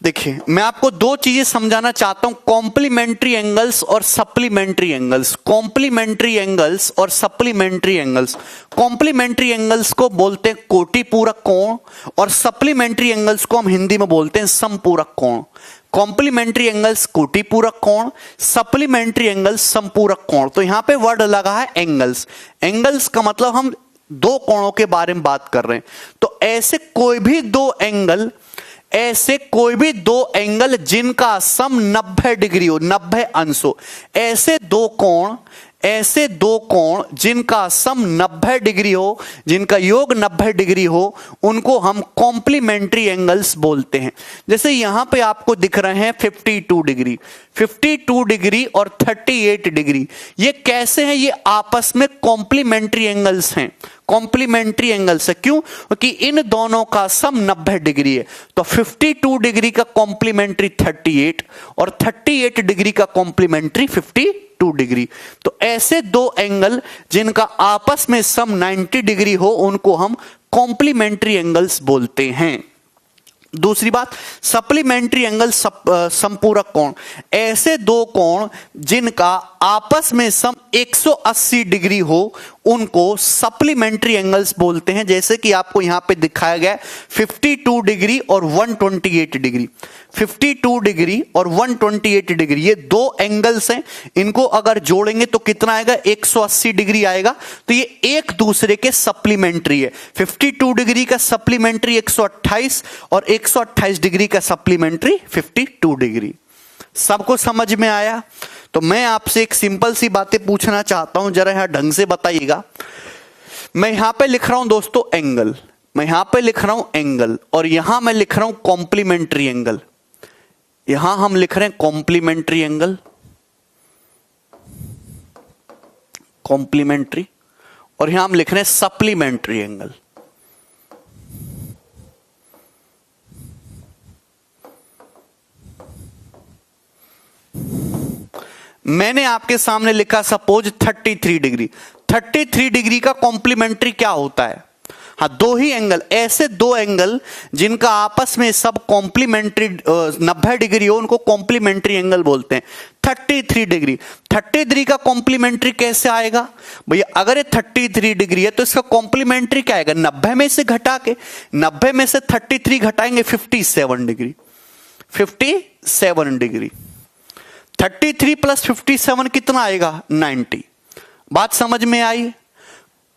देखिए मैं आपको दो चीजें समझाना चाहता हूं, कॉम्प्लीमेंट्री एंगल्स और सप्लीमेंट्री एंगल्स। कॉम्प्लीमेंट्री एंगल्स और सप्लीमेंट्री एंगल्स। कॉम्प्लीमेंट्री एंगल्स को बोलते हैं कोटि पूरक कोण, और सप्लीमेंट्री एंगल्स को हम हिंदी में बोलते हैं समपूरक कोण। कॉम्प्लीमेंट्री एंगल्स कोटि पूरक कोण, सप्लीमेंट्री एंगल्स समपूरक कोण। तो यहां पे वर्ड लगा है एंगल्स। एंगल्स का मतलब हम दो कोणों के बारे में बात कर रहे हैं। तो ऐसे कोई भी दो एंगल, ऐसे कोई भी दो एंगल जिनका सम 90 डिग्री हो, 90 अंश हो, ऐसे दो कोण, ऐसे दो कोण जिनका सम 90 डिग्री हो, जिनका योग 90 डिग्री हो, उनको हम कॉम्प्लीमेंट्री एंगल्स बोलते हैं। जैसे यहां पे आपको दिख रहे हैं 52 डिग्री, 52 डिग्री और 38 डिग्री, ये कैसे हैं? ये आपस में कॉम्प्लीमेंट्री एंगल्स हैं। कॉम्प्लीमेंट्री एंगल्स है, क्यों? क्योंकि इन दोनों का सम 90 डिग्री है। तो 52 डिग्री का कॉम्प्लीमेंट्री 38 और 38 डिग्री का कॉम्प्लीमेंट्री 52 डिग्री। तो ऐसे दो एंगल जिनका आपस में सम 90 डिग्री हो, उनको हम कॉम्प्लीमेंट्री एंगल्स बोलते हैं। दूसरी बात, सप्लीमेंट्री एंगल संपूरक कोण। ऐसे दो कोण जिनका आपस में सम 180 डिग्री हो, उनको सप्लीमेंट्री एंगल्स बोलते हैं। जैसे कि आपको यहां पे दिखाया गया 52 डिग्री और 128 डिग्री। 52 डिग्री और 128 डिग्री, ये दो एंगल्स हैं। इनको अगर जोड़ेंगे तो कितना आएगा? 180 डिग्री आएगा। तो ये एक दूसरे के सप्लीमेंट्री है। 52 डिग्री का सप्लीमेंट्री 128 और 128 डिग्री का सप्लीमेंट्री 52 डिग्री। सबको समझ में आया? तो मैं आपसे एक सिंपल सी बातें पूछना चाहता हूं, जरा यहां ढंग से बताइएगा। मैं यहां पे लिख रहा हूं दोस्तों एंगल, मैं यहां पे लिख रहा हूं एंगल, और यहां मैं लिख रहा हूं कॉम्प्लीमेंट्री एंगल। यहां हम लिख रहे हैं कॉम्प्लीमेंट्री एंगल, कॉम्प्लीमेंट्री, और यहां हम लिख रहे हैं सप्लीमेंट्री एंगल। मैंने आपके सामने लिखा सपोज 33 डिग्री। 33 डिग्री का कॉम्प्लीमेंट्री क्या होता है? हाँ, दो ही एंगल, ऐसे दो एंगल जिनका आपस में सब कॉम्प्लीमेंट्री 90 डिग्री हो, उनको कॉम्प्लीमेंट्री एंगल बोलते हैं। 33 डिग्री, 33 का कॉम्प्लीमेंट्री कैसे आएगा भैया? अगर ये 33 डिग्री है तो इसका कॉम्प्लीमेंट्री क्या आएगा? 90 में से घटा के, 90 में से 33 घटाएंगे 57 डिग्री। 57 डिग्री, 33 प्लस 57 कितना आएगा? 90। बात समझ में आई?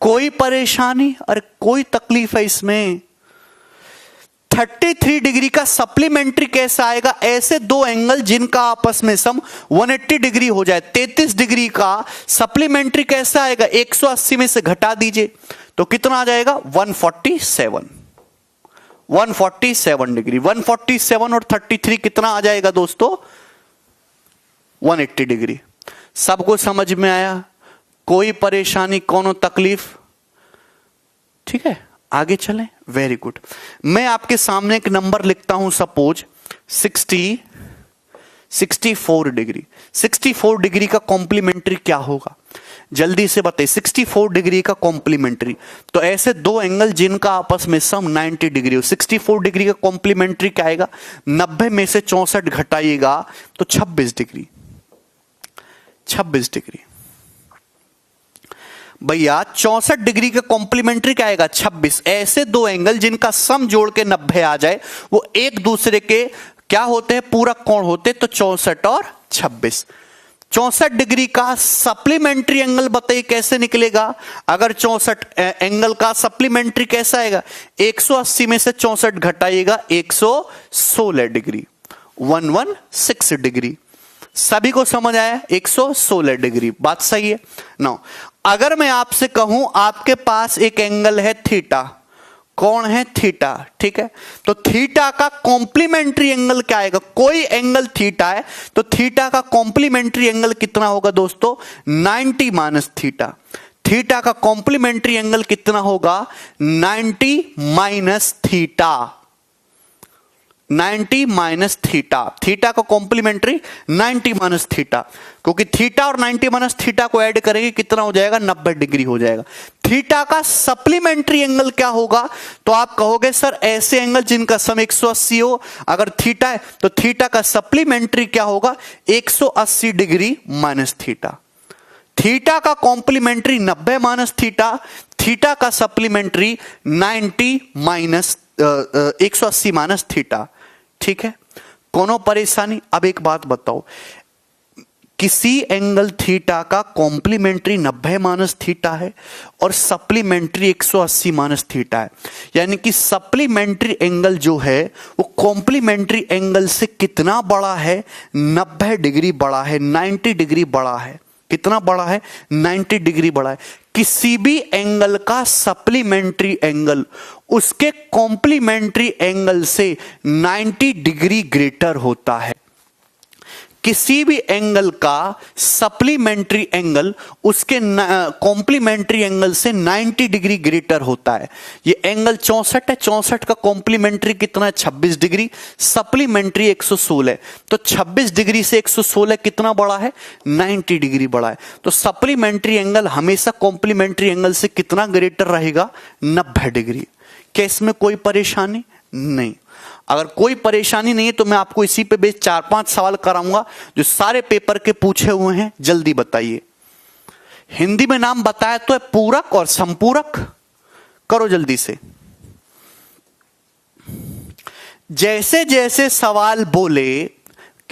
कोई परेशानी और कोई तकलीफ है इसमें? 33 डिग्री का सप्लीमेंट्री कैसे आएगा? ऐसे दो एंगल जिनका आपस में सम 180 डिग्री हो जाए। 33 डिग्री का सप्लीमेंट्री कैसे आएगा? 180 में से घटा दीजिए तो कितना आ जाएगा? 147। 147 डिग्री, 147 और 33 कितना आ जाएगा दोस्तों? 180 डिग्री। सबको समझ में आया? कोई परेशानी, कोनो तकलीफ? ठीक है, आगे चलें। Very good. मैं आपके सामने एक नंबर लिखता हूं, सपोज 64 डिग्री। 64 डिग्री का कॉम्प्लीमेंट्री क्या होगा? जल्दी से बताइए। 64 डिग्री का कॉम्प्लीमेंट्री, तो ऐसे दो एंगल जिनका आपस में सम 90 डिग्री हो। 64 डिग्री का कॉम्प्लीमेंट्री क्या आएगा? 90 में से 64 घटाइएगा तो 26 डिग्री। 26 डिग्री भैया। 64 डिग्री का कॉम्प्लीमेंट्री क्या आएगा? 26। ऐसे दो एंगल जिनका सम जोड़ के 90 आ जाए, वो एक दूसरे के क्या होते हैं? पूरक कोण होते। तो 64 और 26। 64 डिग्री का सप्लीमेंट्री एंगल बताइए कैसे निकलेगा? अगर 64 एंगल का सप्लीमेंट्री कैसा आएगा? 180 में से 64 घटाइएगा 116 डिग्री। 116 डिग्री। सभी को समझ आया? 116 डिग्री। बात सही है ना? अगर मैं आपसे कहूं आपके पास एक एंगल है थीटा, कौन है? थीटा। ठीक है, तो थीटा का कॉम्प्लीमेंट्री एंगल क्या आएगा? कोई एंगल थीटा है तो थीटा का कॉम्प्लीमेंट्री एंगल कितना होगा दोस्तों? 90 माइनस थीटा। थीटा का कॉम्प्लीमेंट्री एंगल कितना होगा? 90 minus theta. 90 minus theta. Theta का कॉम्प्लीमेंट्री 90 माइनस थीटा, क्योंकि थीटा और 90 माइनस थीटा को ऐड करेंगे कितना हो जाएगा? 90 डिग्री हो जाएगा। थीटा का सप्लीमेंट्री एंगल क्या होगा? तो आप कहोगे सर ऐसे एंगल जिनका सम 180 हो, अगर थीटा है तो थीटा का सप्लीमेंट्री क्या होगा? 180 डिग्री माइनस थीटा। थीटा का कॉम्प्लीमेंट्री 90 माइनस थीटा, थीटा का सप्लीमेंट्री 90 माइनस 180 माइनस थीटा। ठीक है, कोनो परेशानी? अब एक बात बताओ, किसी एंगल थीटा का कॉम्प्लीमेंट्री 90 माइनस थीटा है और सप्लीमेंट्री 180 माइनस थीटा है, यानी कि सप्लीमेंट्री एंगल जो है वो कॉम्प्लीमेंट्री एंगल से कितना बड़ा है? 90 डिग्री बड़ा है, 90 डिग्री बड़ा है। कितना बड़ा है? 90 डिग्री बड़ा है। किसी भी एंगल का सप्लीमेंट्री एंगल उसके कॉम्प्लीमेंट्री एंगल से 90 डिग्री ग्रेटर होता है। किसी भी एंगल का सप्लीमेंट्री एंगल उसके कॉम्प्लीमेंट्री एंगल से 90 डिग्री ग्रेटर होता है। ये एंगल 64 है, 64 का कॉम्प्लीमेंट्री कितना है? 26 डिग्री। सप्लीमेंट्री 116, तो 26 डिग्री से 116 कितना बड़ा है? 90 डिग्री बड़ा है। तो सप्लीमेंट्री एंगल हमेशा कॉम्प्लीमेंट्री एंगल से कितना ग्रेटर रहेगा? 90 डिग्री। क्या इसमें कोई परेशानी नहीं? अगर कोई परेशानी नहीं है तो मैं आपको इसी पे बेस 4-5 सवाल कराऊंगा जो सारे पेपर के पूछे हुए हैं। जल्दी बताइए। हिंदी में नाम बताया तो है पूरक और संपूरक। करो जल्दी से। जैसे जैसे सवाल बोले,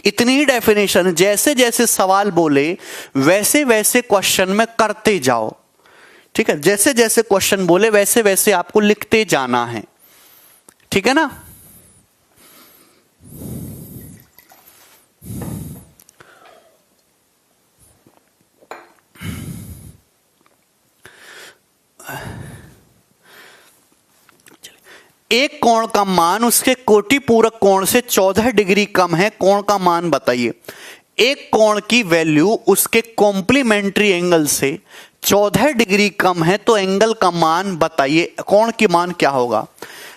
इतनी ही डेफिनेशन, जैसे जैसे सवाल बोले वैसे वैसे क्वेश्चन में करते जाओ। ठीक है, जैसे जैसे क्वेश्चन बोले वैसे वैसे आपको लिखते जाना है। ठीक है ना? एक कोण का मान उसके कोटि पूरक कोण से 14 डिग्री कम है, कोण का मान बताइए। एक कोण की वैल्यू उसके कॉम्प्लीमेंट्री एंगल से 14 डिग्री कम है तो एंगल का मान बताइए, कोण की मान क्या होगा।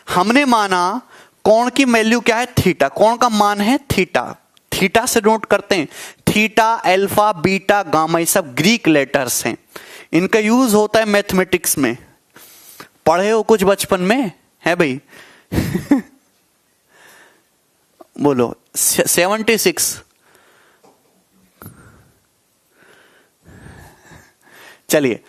हमने माना कोण की वैल्यू क्या है, थीटा, कोण का मान है थीटा, थीटा से नोट करते हैं, थीटा, अल्फा, बीटा, गामा, ये सब ग्रीक लेटर्स हैं, इनका यूज होता है मैथमेटिक्स में, पढ़े हो कुछ बचपन में, है भाई। बोलो 76। चलिए,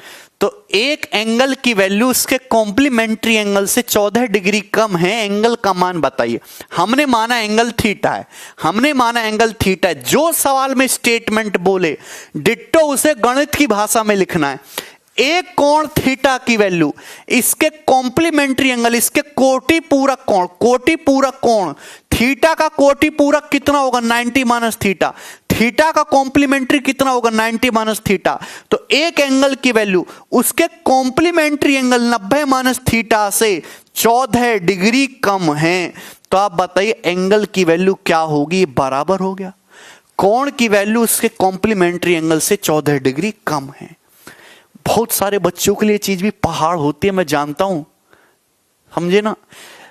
तो एक एंगल की वैल्यू उसके कॉम्प्लीमेंट्री एंगल से 14 डिग्री कम है, एंगल का मान बताइए। हमने माना एंगल थीटा है, हमने माना एंगल थीटा है, जो सवाल में स्टेटमेंट बोले डिट्टो उसे गणित की भाषा में लिखना है। एक कोण थीटा की वैल्यू, इसके कॉम्प्लीमेंट्री एंगल, इसके कोटि पूरक कोण, कोटि पूरक कोण, थीटा का कोटि पूरक कितना होगा 90 माइनस थीटा, थीटा का कॉम्प्लीमेंट्री कितना होगा 90 माइनस थीटा। तो एक एंगल की वैल्यू उसके कॉम्प्लीमेंट्री एंगल 90 माइनस थीटा से 14 डिग्री कम है, तो आप बताइए एंगल की वैल्यू क्या होगी, बराबर हो गया। कोण की वैल्यू उसके कॉम्प्लीमेंट्री एंगल से 14 डिग्री कम है। बहुत सारे बच्चों के लिए चीज भी पहाड़ होती है, मैं जानता हूं, समझे ना।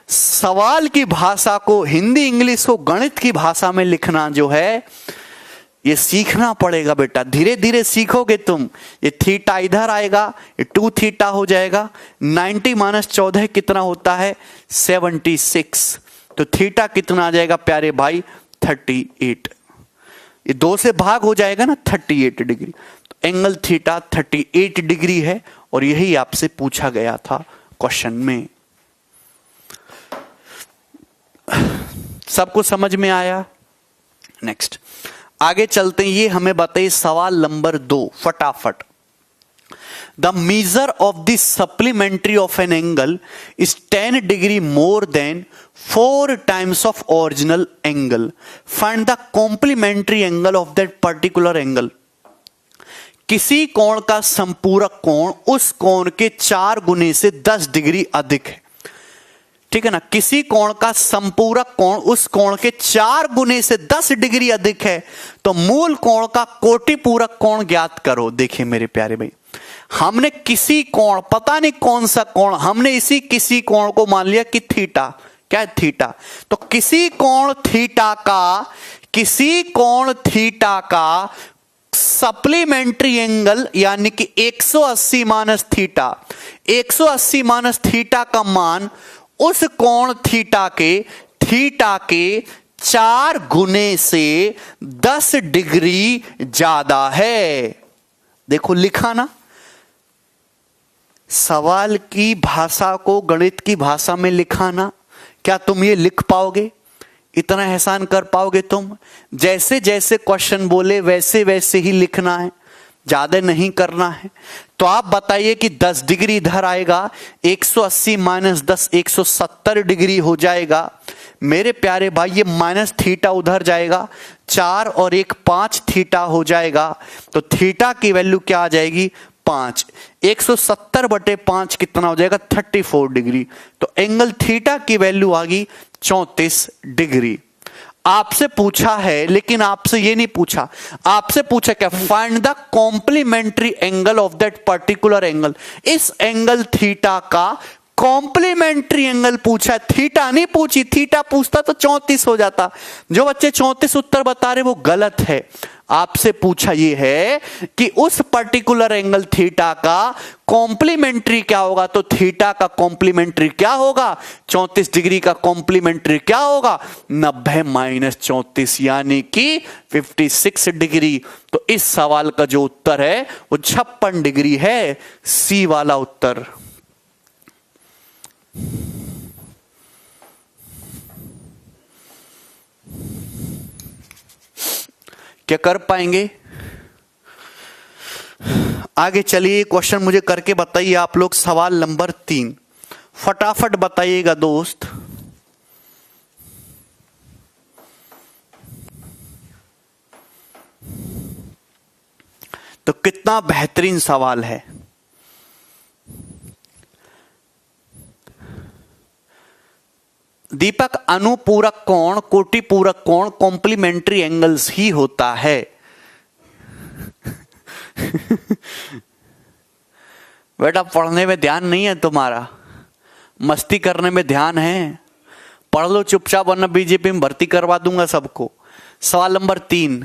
सवाल की भाषा को, हिंदी इंग्लिश को गणित की भाषा में लिखना जो है, ये सीखना पड़ेगा बेटा, धीरे धीरे सीखोगे तुम। ये थीटा इधर आएगा, ये 2 थीटा हो जाएगा, 90 माइनस 14 कितना होता है 76, तो थीटा कितना आ जाएगा प्यारे भाई 38, ये 2 से भाग हो जाएगा ना 38 डिग्री। तो एंगल थीटा 38 डिग्री है, और यही आपसे पूछा गया था क्वेश्चन में। सबको समझ में आया। नेक्स्ट आगे चलते हैं, ये हमें बताइए सवाल नंबर 2 फटाफट। The measure of the supplementary of an angle is 10 degree more than 4 times of original angle, find the complementary angle of that particular angle. किसी कोण का संपूरक कोण उस कोण के 4 गुने से 10 डिग्री अधिक है, ठीक है ना। किसी कोण का संपूरक कोण उस कोण के 4 गुने से 10 डिग्री अधिक है, तो मूल कोण का कोटि पूरक कोण ज्ञात करो। देखिए मेरे प्यारे भाई, हमने किसी कोण, पता नहीं कौन सा कोण, हमने इसी किसी कोण को मान लिया कि थीटा, क्या है थीटा। तो किसी कोण थीटा का सप्लीमेंट्री एंगल यानी कि 180 माइनस थीटा, 180 माइनस थीटा का मान उस कोण थीटा के 4 गुने से 10 डिग्री ज्यादा है। देखो लिखा ना, सवाल की भाषा को गणित की भाषा में लिखा ना। क्या तुम ये लिख पाओगे? इतना एहसान कर पाओगे तुम? जैसे जैसे क्वेश्चन बोले वैसे वैसे ही लिखना है, ज्यादा नहीं करना है। तो आप बताइए कि 10 डिग्री इधर आएगा, 180 माइनस 10 170 डिग्री हो जाएगा। मेरे प्यारे भाई ये माइनस थीटा उधर जाएगा, 4 और 1 5 थीटा हो जाएगा। तो थीटा की वैल्यू क्या आ जाएगी 5, 170 बटे 5 कितना हो जाएगा 34 डिग्री। तो एंगल थीटा की वैल्यू आ गई 34 डिग्री। आपसे पूछा है, लेकिन आपसे ये नहीं पूछा, आपसे पूछा क्या, find the complementary angle of that particular angle. इस एंगल थीटा का कॉम्प्लीमेंट्री एंगल पूछा है, थीटा नहीं पूछी। थीटा पूछता तो 34 हो जाता। जो बच्चे 34 उत्तर बता रहे वो गलत है। आपसे पूछा ये है कि उस पर्टिकुलर एंगल थीटा का कॉम्प्लीमेंट्री क्या होगा। तो थीटा का कॉम्प्लीमेंट्री क्या होगा, 34 डिग्री का कॉम्प्लीमेंट्री क्या होगा 90 माइनस 34 यानी कि 56 डिग्री। तो इस सवाल का जो उत्तर है वो 56 डिग्री है, सी वाला उत्तर। क्या कर पाएंगे? आगे चलिए, क्वेश्चन मुझे करके बताइए आप लोग। सवाल नंबर 3 फटाफट बताइएगा दोस्त। तो कितना बेहतरीन सवाल है। दीपक, अनुपूरक कोण कोटि पूरक कोण कॉम्प्लीमेंट्री एंगल्स ही होता है। बेटा पढ़ने में ध्यान नहीं है तुम्हारा, मस्ती करने में ध्यान है। पढ़ लो चुपचाप, वरना बीजेपी में भर्ती करवा दूंगा सबको। सवाल number 3,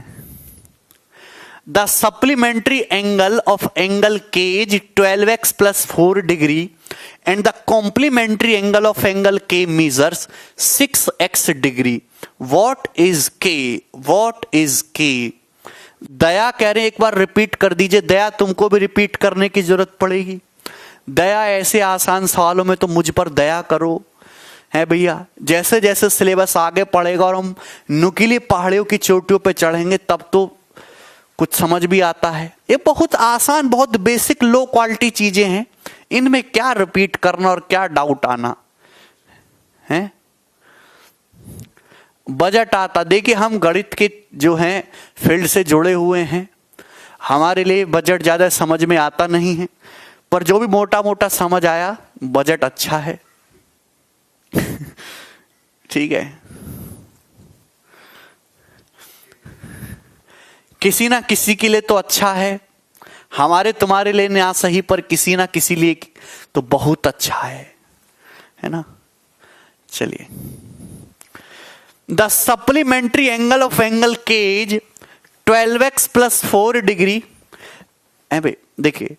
the supplementary angle of angle k is 12x + 4 degree and the complementary angle of angle k measures 6x degree. What is k? What is k? Daya कह रहे हैं, एक बार रिपीट कर दीजिए। दया, तुमको भी रिपीट करने की जरूरत पड़ेगी। दया, ऐसे आसान सवालों में तो मुझ पर दया करो है भैया। जैसे जैसे सिलेबस आगे पढ़ेगा और हम नुकीली पहाड़ियों की चोटियों पे चढ़ेंगे तब तो कुछ समझ भी आता है। ये बहुत आसान, बहुत बेसिक लो क्वालिटी चीजें हैं, इनमें क्या रिपीट करना और क्या डाउट आना है। बजट आता, देखिए हम गणित के जो हैं फील्ड से जुड़े हुए हैं, हमारे लिए बजट ज्यादा समझ में आता नहीं है, पर जो भी मोटा मोटा समझ आया बजट अच्छा है। ठीक है, किसी ना किसी के लिए तो अच्छा है, हमारे तुम्हारे लिए ना सही पर किसी ना किसी लिए तो बहुत अच्छा है ना। चलिए, the supplementary angle of angle k is 12x + 4 degree. देखिए,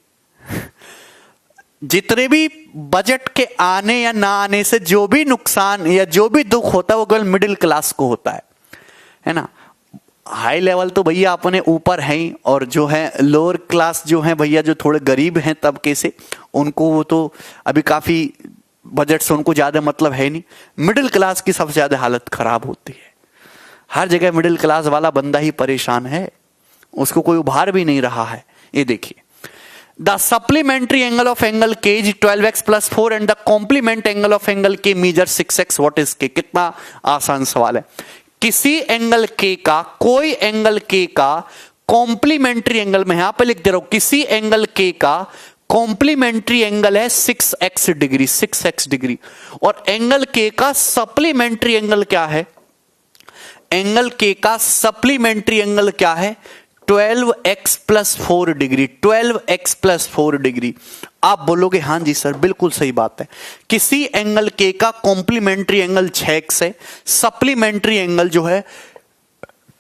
जितने भी बजट के आने या ना आने से जो भी नुकसान या जो भी दुख होता है वो केवल मिडिल क्लास को होता है ना। हाई लेवल तो भैया अपने ऊपर है ही, और जो है लोअर क्लास जो है भैया, जो थोड़े गरीब हैं तबके से, उनको वो तो अभी काफी बजट से उनको ज्यादा मतलब है नहीं। मिडिल क्लास की सबसे ज्यादा हालत खराब होती है। हर जगह मिडिल क्लास वाला बंदा ही परेशान है, उसको कोई उभार भी नहीं रहा है। ये देखिए, the supplementary angle of angle k is 12x + 4 and the complement angle of angle k measure 6x। What is k? कितना आसान सवाल है। किसी एंगल के का, कोई एंगल के का कॉम्प्लीमेंट्री एंगल में, यहां पे लिख दे रहा हूं, किसी एंगल के का कॉम्प्लीमेंट्री एंगल है 6x डिग्री, 6x डिग्री। और एंगल के का सप्लीमेंट्री एंगल क्या है? एंगल के का सप्लीमेंट्री एंगल क्या है? 12x + 4 degree, 12x + 4 degree. आप बोलोगे हाँ जी सर, बिल्कुल सही बात है। किसी एंगल के का कॉम्प्लीमेंट्री एंगल 6x है, सप्लीमेंट्री एंगल जो है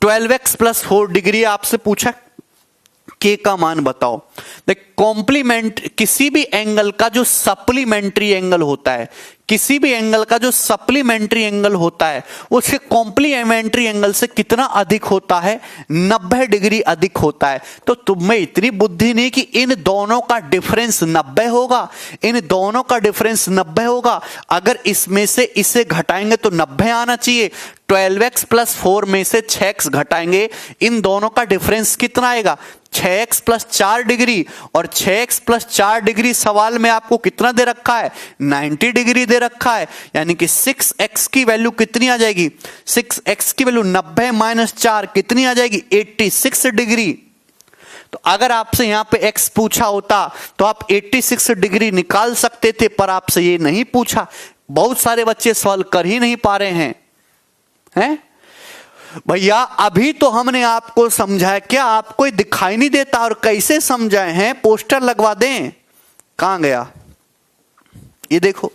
12x + 4 डिग्री। आपसे पूछा के का मान बताओ। देख, कॉम्प्लीमेंट, किसी भी एंगल का जो सप्लीमेंट्री एंगल होता है, किसी भी एंगल का जो सप्लीमेंट्री एंगल होता है उसके कॉम्प्लीमेंट्री एंगल से कितना अधिक होता है? 90 डिग्री अधिक होता है। तो तुम्हें इतनी बुद्धि नहीं कि इन दोनों का डिफरेंस 90 होगा, इन दोनों का डिफरेंस 90 होगा, अगर इसमें से इसे घटाएंगे तो 90 आना चाहिए। 12x + 4 में से 6x घटाएंगे, इन दोनों का डिफरेंस कितना आएगा? 6x + 4 degree. और 6x + 4 डिग्री सवाल में आपको कितना दे रखा है? 90 डिग्री दे रखा है। यानी कि 6x की वैल्यू कितनी आ जाएगी? 6x की वैल्यू 90 - 4 कितनी आ जाएगी? 86 डिग्री। तो अगर आपसे यहां पे x पूछा होता तो आप 86 डिग्री निकाल सकते थे, पर आपसे ये नहीं पूछा। बहुत सारे बच्चे सवाल कर ही नहीं पा रहे हैं भैया। अभी तो हमने आपको समझाया, क्या आपको दिखाई नहीं देता? और कैसे समझाए हैं? पोस्टर लगवा दें। कहां गया? ये देखो,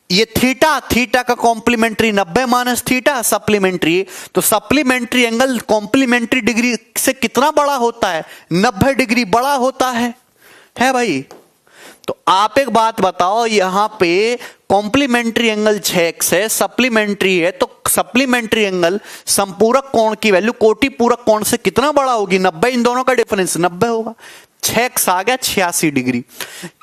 ये थीटा का कॉम्प्लीमेंट्री 90 - थीटा सप्लीमेंट्री। तो सप्लीमेंट्री एंगल कॉम्प्लीमेंट्री डिग्री से कितना बड़ा होता है? 90 डिग्री बड़ा होता है भाई। तो आप एक बात बताओ, यहां पे कॉम्प्लीमेंट्री एंगल 6x है, सप्लीमेंट्री है, तो सप्लीमेंट्री एंगल संपूरक कोण की वैल्यू कोटि पूरक कोण से कितना बड़ा होगी? 90। इन दोनों का डिफरेंस 90 होगा। 6x आ गया 86 डिग्री।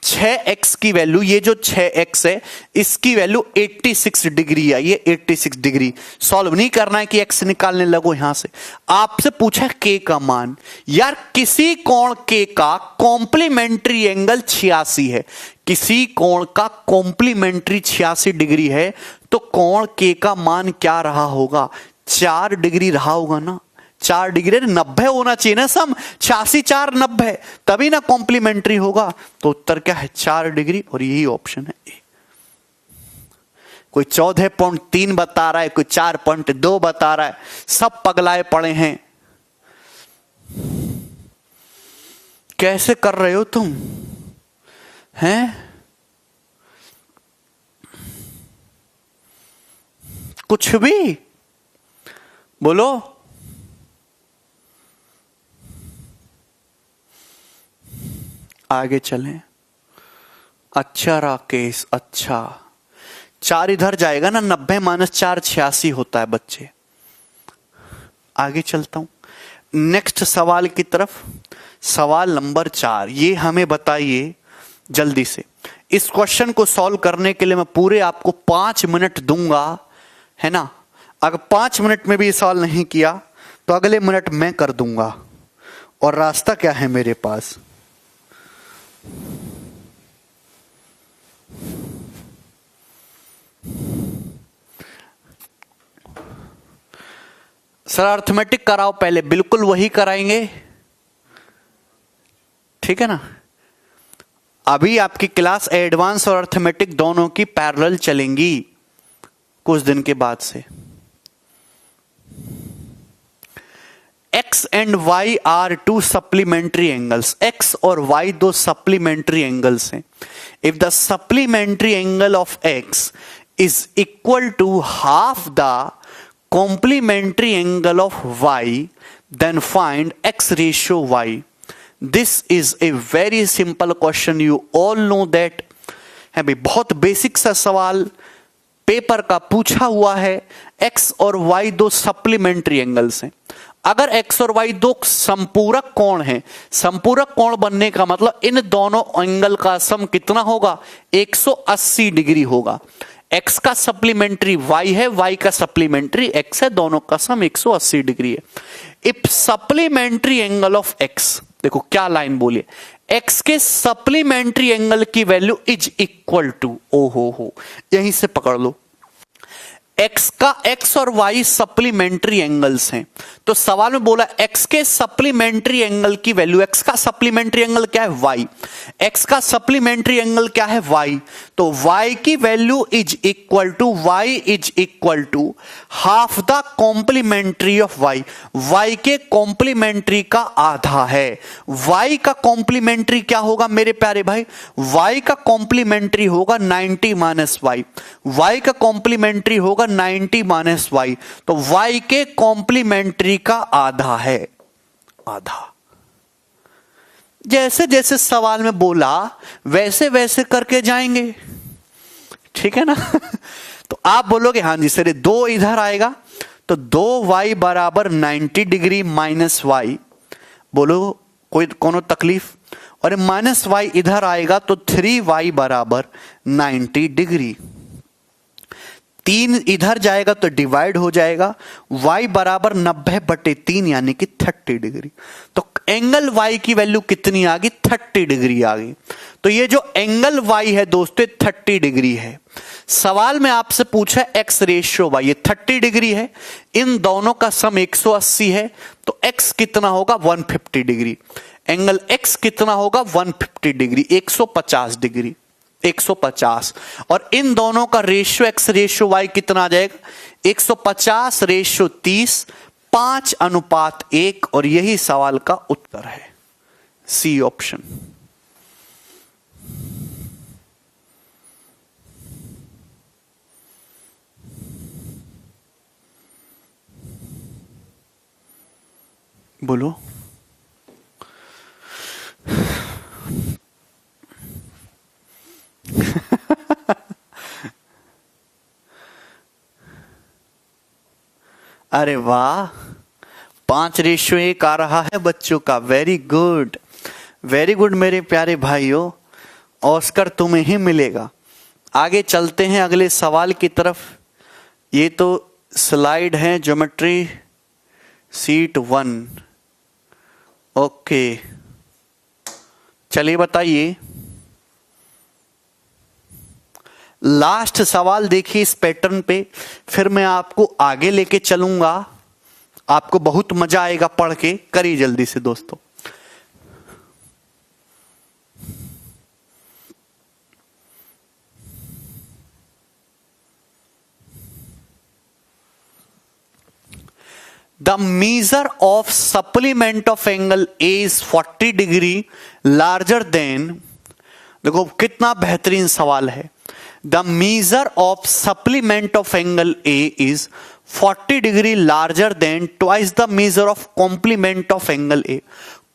6x की वैल्यू, ये जो 6x है इसकी वैल्यू 86 डिग्री आई है। 86 डिग्री सॉल्व नहीं करना है कि x निकालने लगो यहां से। आपसे पूछा k का मान। यार, किसी कोण k का कॉम्प्लीमेंट्री एंगल 86 है, किसी कोण का कॉम्प्लीमेंट्री 86 डिग्री है, तो कोण k का मान क्या रहा होगा? 4 डिग्री रहा होगा ना। 4 डिग्री 90 होना चाहिए ना सम। 86 4 90 तभी ना कॉम्प्लीमेंट्री होगा। तो उत्तर क्या है? 4 डिग्री। और यही ऑप्शन है ए। कोई 14.3 बता रहा है, कोई 4.2 बता रहा है, सब पगलाए पड़े हैं। कैसे कर रहे हो तुम? हैं? कुछ भी बोलो। आगे चलें। अच्छा राकेश, अच्छा 4 इधर जाएगा ना, 90 - 4 86 होता है बच्चे। आगे चलता हूं नेक्स्ट सवाल की तरफ। सवाल नंबर 4, ये हमें बताइए जल्दी से। इस क्वेश्चन को सॉल्व करने के लिए मैं पूरे आपको 5 मिनट दूंगा, है ना। अगर 5 मिनट में भी ये सवाल नहीं किया तो अगले मिनट मैं कर दूंगा। और रास्ता क्या है मेरे पास? सर अर्थमेटिक कराओ पहले, बिल्कुल वही कराएंगे, ठीक है ना। अभी आपकी क्लास एडवांस और अर्थमेटिक दोनों की पैरेलल चलेंगी कुछ दिन के बाद से। X and Y are two supplementary angles. X और Y दो supplementary angles हैं. If the supplementary angle of X is equal to half the complementary angle of Y, then find X ratio Y. This is a very simple question. You all know that. है भाई, बहुत basic सा सवाल paper का पूछा हुआ है। X और Y दो सप्लीमेंट्री एंगल्स हैं। अगर x और y दो संपूरक कोण हैं, संपूरक कोण बनने का मतलब इन दोनों एंगल का सम कितना होगा? 180 डिग्री होगा। x का सप्लीमेंट्री y है, y का सप्लीमेंट्री x है, दोनों का सम 180 डिग्री है। If supplementary angle of x, देखो क्या लाइन बोलिए, x के सप्लीमेंट्री एंगल की वैल्यू इज इक्वल टू, ओहो हो, यहीं से पकड़ लो, x और y सप्लीमेंट्री एंगल्स हैं। तो सवाल में बोला x के सप्लीमेंट्री एंगल की वैल्यू, x का सप्लीमेंट्री एंगल क्या है? y। x का सप्लीमेंट्री एंगल क्या है? y। तो y की value is equal to, y is equal to half the complementary of y। y के कॉम्प्लीमेंट्री का आधा है। y का कॉम्प्लीमेंट्री क्या होगा मेरे प्यारे भाई? y का कॉम्प्लीमेंट्री होगा 90 माइनस y। y का कॉम्प्लीमेंट्री होगा 90 माइनस y। तो y के कॉम्प्लीमेंट्री का आधा है, आधा। जैसे जैसे सवाल में बोला वैसे वैसे करके जाएंगे, ठीक है ना। तो आप बोलोगे हाँ जी सर, 2 इधर आएगा तो 2y बराबर 90 डिग्री माइनस y, बोलो कोई कोनो तकलीफ? और माइनस y इधर आएगा तो 3y बराबर 90 डिग्री। 3 इधर जाएगा तो डिवाइड हो जाएगा, y बराबर 90/3 यानी कि 30 डिग्री। तो एंगल y की वैल्यू कितनी आ गई? 30 डिग्री आ गई। तो ये जो एंगल y है दोस्तों 30 डिग्री है। सवाल में आपसे पूछा x रेशियो y, ये 30 डिग्री है, इन दोनों का सम 180 है, तो x कितना होगा? 150 डिग्री। एंगल x कितना होगा? 150 डिग्री, 150 डिग्री, 150। और इन दोनों का रेशियो x रेशियो y कितना आ जाएगा? 150 रेशियो 30, 5:1। और यही सवाल का उत्तर है, सी ऑप्शन। बोलो। अरे वाह, 5:1 आ रहा है बच्चों का। वेरी गुड, वेरी गुड मेरे प्यारे भाइयों, ऑस्कर तुम्हें ही मिलेगा। आगे चलते हैं अगले सवाल की तरफ। ये तो स्लाइड है ज्योमेट्री सीट 1। ओके, चलिए बताइए। लास्ट सवाल देखिए इस पैटर्न पे, फिर मैं आपको आगे लेके चलूंगा, आपको बहुत मजा आएगा पढ़ के। करिए जल्दी से दोस्तों। The measure of supplement of angle A is 40 degree larger than देखो कितना बेहतरीन सवाल है। The measure of supplement of angle A is 40 degree larger than twice the measure of complement of angle A.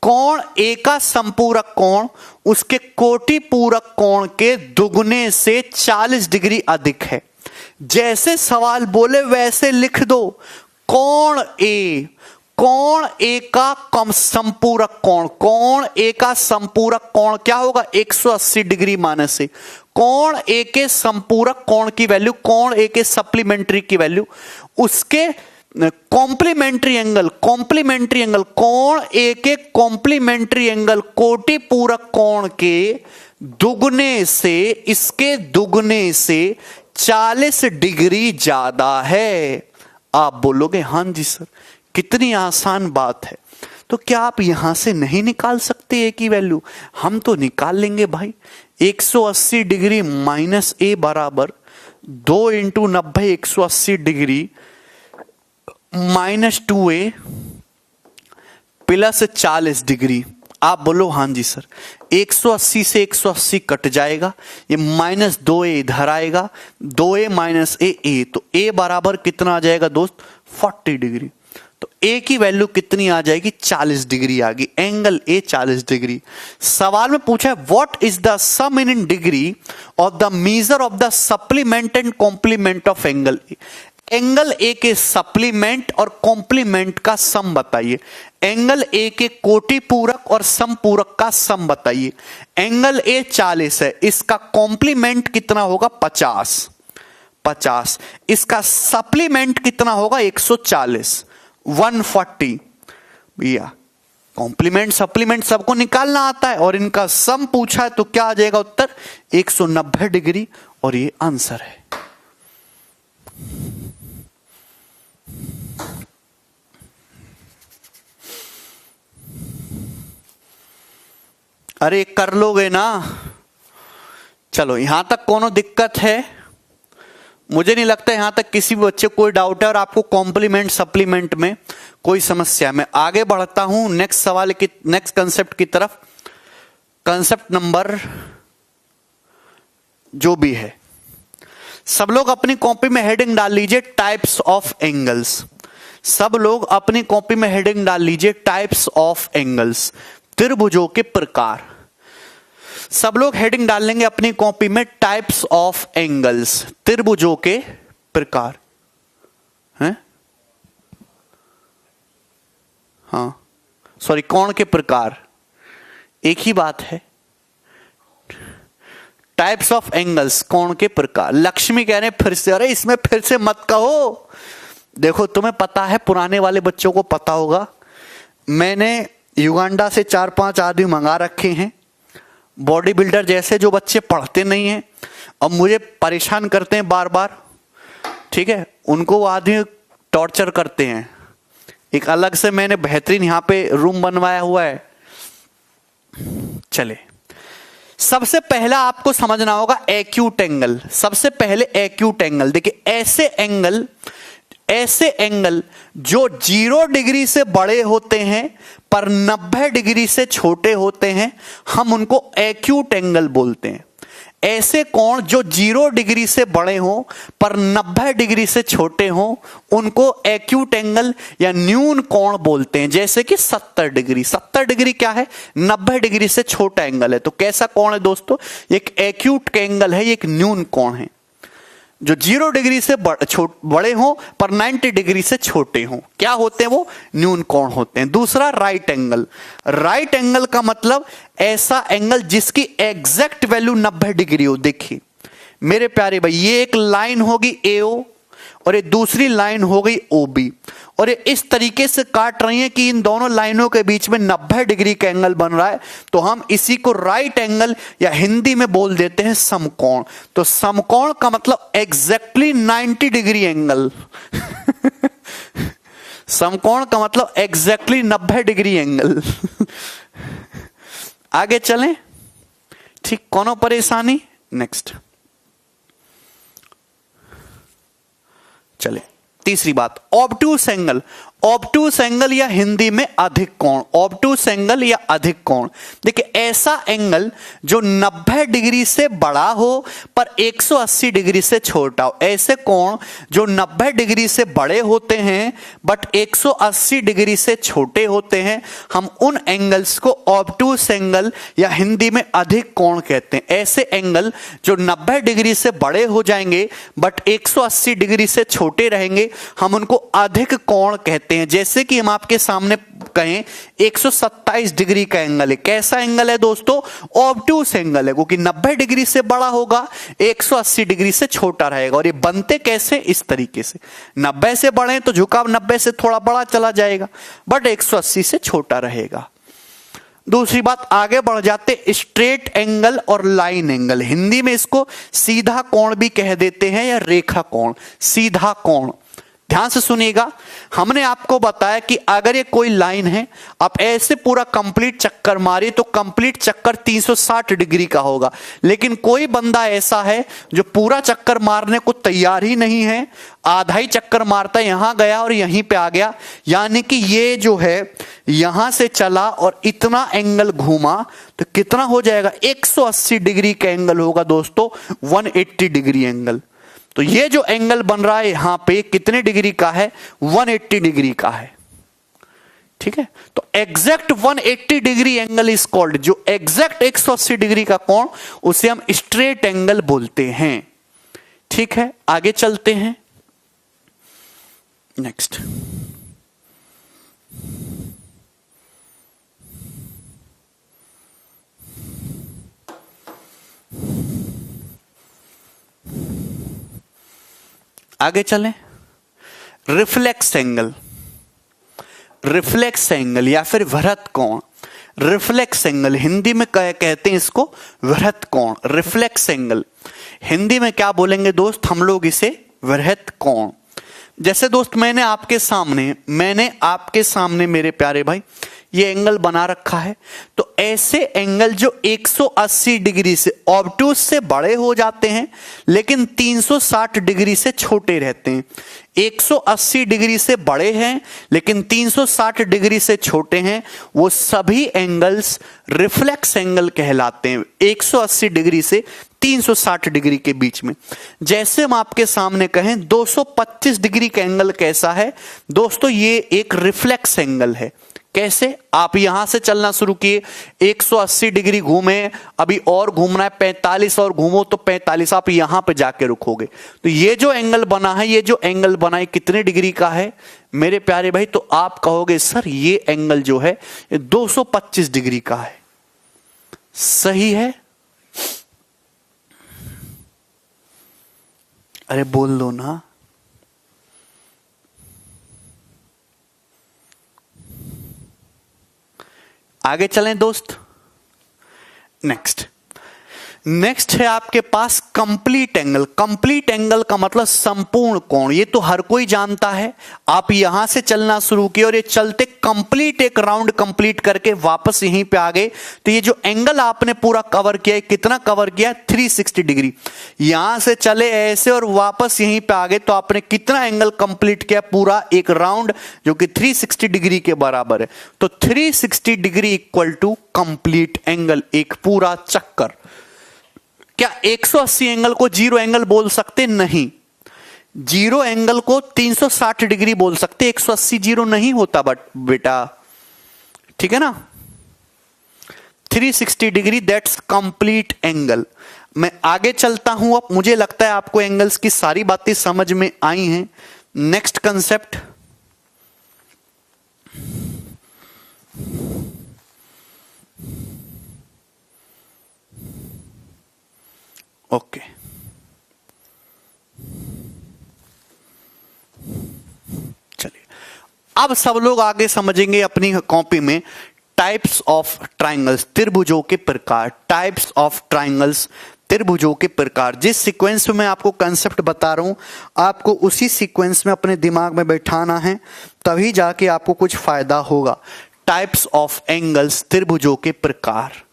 कोण ए का संपूरक कोण उसके कोटि पूरक कोण के दुगने से 40 डिग्री अधिक है। जैसे सवाल बोले वैसे लिख दो। कोण ए का कम संपूरक कोण, कोण ए का संपूरक कोण क्या होगा 180 डिग्री माइनस ए। कोण ए के संपूरक कोण की वैल्यू, कोण ए के सप्लीमेंट्री की वैल्यू, उसके कॉम्प्लीमेंट्री एंगल कोण ए के कॉम्प्लीमेंट्री एंगल कोटि पूरक कोण के दुगने से, इसके दुगने से 40 डिग्री ज्यादा है। आप बोलोगे हां जी सर कितनी आसान बात है। तो क्या आप यहां से नहीं निकाल सकते ए की वैल्यू? हम तो निकाल लेंगे भाई। 180 डिग्री माइनस ए बराबर 2 into 90 180 degree minus 2a plus 40 degree. आप बोलो हां जी सर। 180 से 180 कट जाएगा, ये माइनस 2a इधर आएगा, 2a माइनस ए, तो a बराबर कितना आ जाएगा दोस्त 40 डिग्री। तो a की वैल्यू कितनी आ जाएगी 40 डिग्री आ गई। Angle a 40 degree. सवाल में पूछा है what is the sum in degree of the measure of the supplement and complement of angle A. Angle A के सप्लीमेंट और कॉम्प्लीमेंट का सम बताइए। एंगल ए के कोटि पूरक और समपूरक का सम बताइए। एंगल ए 40 है, इसका कॉम्प्लीमेंट कितना होगा 50। इसका सप्लीमेंट कितना होगा 140 140। भैया कॉम्प्लीमेंट सप्लीमेंट सबको निकालना आता है और इनका सम पूछा है तो क्या आ जाएगा उत्तर 190 डिग्री और ये आंसर है। अरे कर लोगे ना? चलो यहां तक कोनो दिक्कत है? मुझे नहीं लगता यहां तक किसी भी बच्चे को कोई डाउट है और आपको कॉम्प्लीमेंट सप्लीमेंट में कोई समस्या। मैं आगे बढ़ता हूं नेक्स्ट सवाल की, नेक्स्ट कंसेप्ट की तरफ। कंसेप्ट नंबर जो भी है, सब लोग अपनी कॉपी में हेडिंग डाल लीजिए टाइप्स ऑफ एंगल्स। सब लोग अपनी कॉपी में हेडिंग डाल लीजिए टाइप्स ऑफ एंगल्स, त्रिभुजों के प्रकार। सब लोग हेडिंग डाल लेंगे अपनी कॉपी में टाइप्स ऑफ एंगल्स, त्रिभुजों के प्रकार हैं। हाँ सॉरी, कोण के प्रकार, एक ही बात है। टाइप्स ऑफ एंगल्स, कोण के प्रकार। लक्ष्मी कह रहे फिर से, अरे इसमें फिर से मत कहो। देखो तुम्हें पता है, पुराने वाले बच्चों को पता होगा, मैंने युगांडा से 4-5 आदमी मंगा रखे हैं, बॉडी बिल्डर जैसे, जो बच्चे पढ़ते नहीं हैं और मुझे परेशान करते हैं बार बार। ठीक है, उनको वो आदमी टॉर्चर करते हैं। एक अलग से मैंने बेहतरीन यहां पे रूम बनवाया हुआ है। चले, सबसे पहला आपको समझना होगा एक्यूट एंगल। सबसे पहले एक्यूट एंगल देखिए, ऐसे एंगल जो 0 डिग्री से बड़े होते हैं पर 90 डिग्री से छोटे होते हैं, हम उनको एक्यूट एंगल बोलते हैं। ऐसे कोण जो 0 डिग्री से बड़े हों पर 90 डिग्री से छोटे हों, उनको एक्यूट एंगल या न्यून कोण बोलते हैं। जैसे कि 70 डिग्री। 70 डिग्री क्या है? 90 डिग्री से छोटा एंगल है। तो कैसा कोण है दोस्तों? एक एक्यूट एंगल है, एक न्यून कोण है। जो 0 डिग्री से बड़े हों पर 90 डिग्री से छोटे हों, क्या होते हैं वो? न्यून कोण होते हैं। दूसरा राइट एंगल। राइट एंगल का मतलब ऐसा एंगल जिसकी एग्जैक्ट वैल्यू 90 डिग्री हो। देखिए मेरे प्यारे भाई, ये एक लाइन होगी AO और ये दूसरी लाइन हो गई OB, और ये इस तरीके से काट रही है कि इन दोनों लाइनों के बीच में 90 डिग्री का एंगल बन रहा है। तो हम इसी को राइट एंगल या हिंदी में बोल देते हैं समकोण। तो समकोण का मतलब एग्जैक्टली 90 डिग्री एंगल। समकोण का मतलब एग्जैक्टली 90 डिग्री एंगल। आगे चलें, ठीक, कोनो परेशानी? नेक्स्ट चले, तीसरी बात, ऑब्टूस एंगल। ऑब्टूस एंगल या हिंदी में अधिक कोण, ऑब्टूस एंगल या अधिक कोण। देखिए ऐसा एंगल जो 90 डिग्री से बड़ा हो पर 180 डिग्री से छोटा हो। ऐसे कोण जो 90 डिग्री से बड़े होते हैं बट 180 डिग्री से छोटे होते हैं, हम उन एंगल्स को ऑब्टूस एंगल या हिंदी में अधिक कोण कहते हैं। ऐसे एंगल जो 90 डिग्री से बड़े हो जाएंगे बट 180 डिग्री से छोटे रहेंगे, हम उनको अधिक कोण कहते हैं। जैसे कि हम आपके सामने कहें 127 डिग्री का एंगल है। कैसा एंगल है दोस्तों? ऑब्टूस एंगल है, क्योंकि 90 डिग्री से बड़ा होगा, 180 डिग्री से छोटा रहेगा। और ये बनते कैसे? इस तरीके से, 90 से बड़े तो झुकाव 90 से थोड़ा बड़ा चला जाएगा बट 180 से छोटा रहेगा। दूसरी बात, आगे बढ़ जाते, स्ट्रेट एंगल और लाइन एंगल। हिंदी में इसको सीधा कोण भी कह देते हैं या रेखा कोण, सीधा कोण। ध्यान से सुनिएगा, हमने आपको बताया कि अगर ये कोई लाइन है, आप ऐसे पूरा कंप्लीट चक्कर मारिए तो कंप्लीट चक्कर 360 डिग्री का होगा। लेकिन कोई बंदा ऐसा है जो पूरा चक्कर मारने को तैयार ही नहीं है, आधा ही चक्कर मारता है, यहां गया और यहीं पे आ गया, यानी कि ये जो है यहां से चला और इतना एंगल घूमा तो कितना हो जाएगा? 180 डिग्री का एंगल होगा दोस्तों, 180 डिग्री एंगल। तो ये जो एंगल बन रहा है यहां पे कितने डिग्री का है? 180 डिग्री का है। ठीक है, तो exact 180 degree angle is called, जो एग्जैक्ट 180 डिग्री का कोण, उसे हम स्ट्रेट एंगल बोलते हैं। ठीक है, आगे चलते हैं। नेक्स्ट, आगे चलें। रिफ्लेक्स एंगल, रिफ्लेक्स एंगल या फिर वृत्त कोण। रिफ्लेक्स एंगल हिंदी में कहते हैं इसको वृत्त कोण। रिफ्लेक्स एंगल हिंदी में क्या बोलेंगे दोस्त? हम लोग इसे वृत्त कोण। जैसे दोस्त मैंने आपके सामने मेरे प्यारे भाई ये एंगल बना रखा है, तो ऐसे एंगल जो 180 डिग्री से ऑब्टूस से बड़े हो जाते हैं लेकिन 360 डिग्री से छोटे रहते हैं। 180 डिग्री से बड़े हैं लेकिन 360 डिग्री से छोटे हैं, वो सभी एंगल्स रिफ्लेक्स एंगल कहलाते हैं। 180 डिग्री से 360 डिग्री के बीच में। जैसे हम आपके सामने कहें 225 डिग्री का एंगल कैसा है दोस्तों? ये एक रिफ्लेक्स एंगल है। कैसे? आप यहां से चलना शुरू किए, 180 डिग्री घूमे, अभी और घूमना है 45 और घूमो तो 45, आप यहां पे जाके रुकोगे। तो ये जो एंगल बना है, ये जो एंगल बना है कितने डिग्री का है मेरे प्यारे भाई? तो आप कहोगे सर ये एंगल जो है 225 डिग्री का है। सही है? अरे बोल दो ना। आगे चलें दोस्त। नेक्स्ट है आपके पास कंप्लीट एंगल। कंप्लीट एंगल का मतलब संपूर्ण कोण। ये तो हर कोई जानता है। आप यहां से चलना शुरू किए और ये चलते कंप्लीट एक राउंड कंप्लीट करके वापस यहीं पे आ गए, तो ये जो एंगल आपने पूरा कवर किया है, कितना कवर किया? 360 डिग्री। यहां से चले ऐसे और वापस यहीं पे आ गए, तो आपने कितना एंगल कंप्लीट किया? पूरा एक राउंड, जो कि 360 डिग्री के बराबर है। तो 360 degree equal to complete angle, एक पूरा चक्कर। क्या 180 एंगल को जीरो एंगल बोल सकते? नहीं। जीरो एंगल को 360 डिग्री बोल सकते, 180 जीरो नहीं होता बट बेटा, ठीक है ना। 360 डिग्री दैट्स कंप्लीट एंगल। मैं आगे चलता हूं। अब मुझे लगता है आपको एंगल्स की सारी बातें समझ में आई हैं। Next concept, okay. चलिए अब सब लोग आगे समझेंगे अपनी कॉपी में टाइप्स ऑफ ट्राइंगल्स, त्रिभुजों के प्रकार। टाइप्स ऑफ ट्राइंगल्स, त्रिभुजों के प्रकार। जिस सीक्वेंस में मैं आपको कंसेप्ट बता रहा हूं, आपको उसी सीक्वेंस में अपने दिमाग में बैठाना है, तभी जाके आपको कुछ फायदा होगा। टाइप्स ऑफ एंगल्स, त्रिभुजों के प्रकार।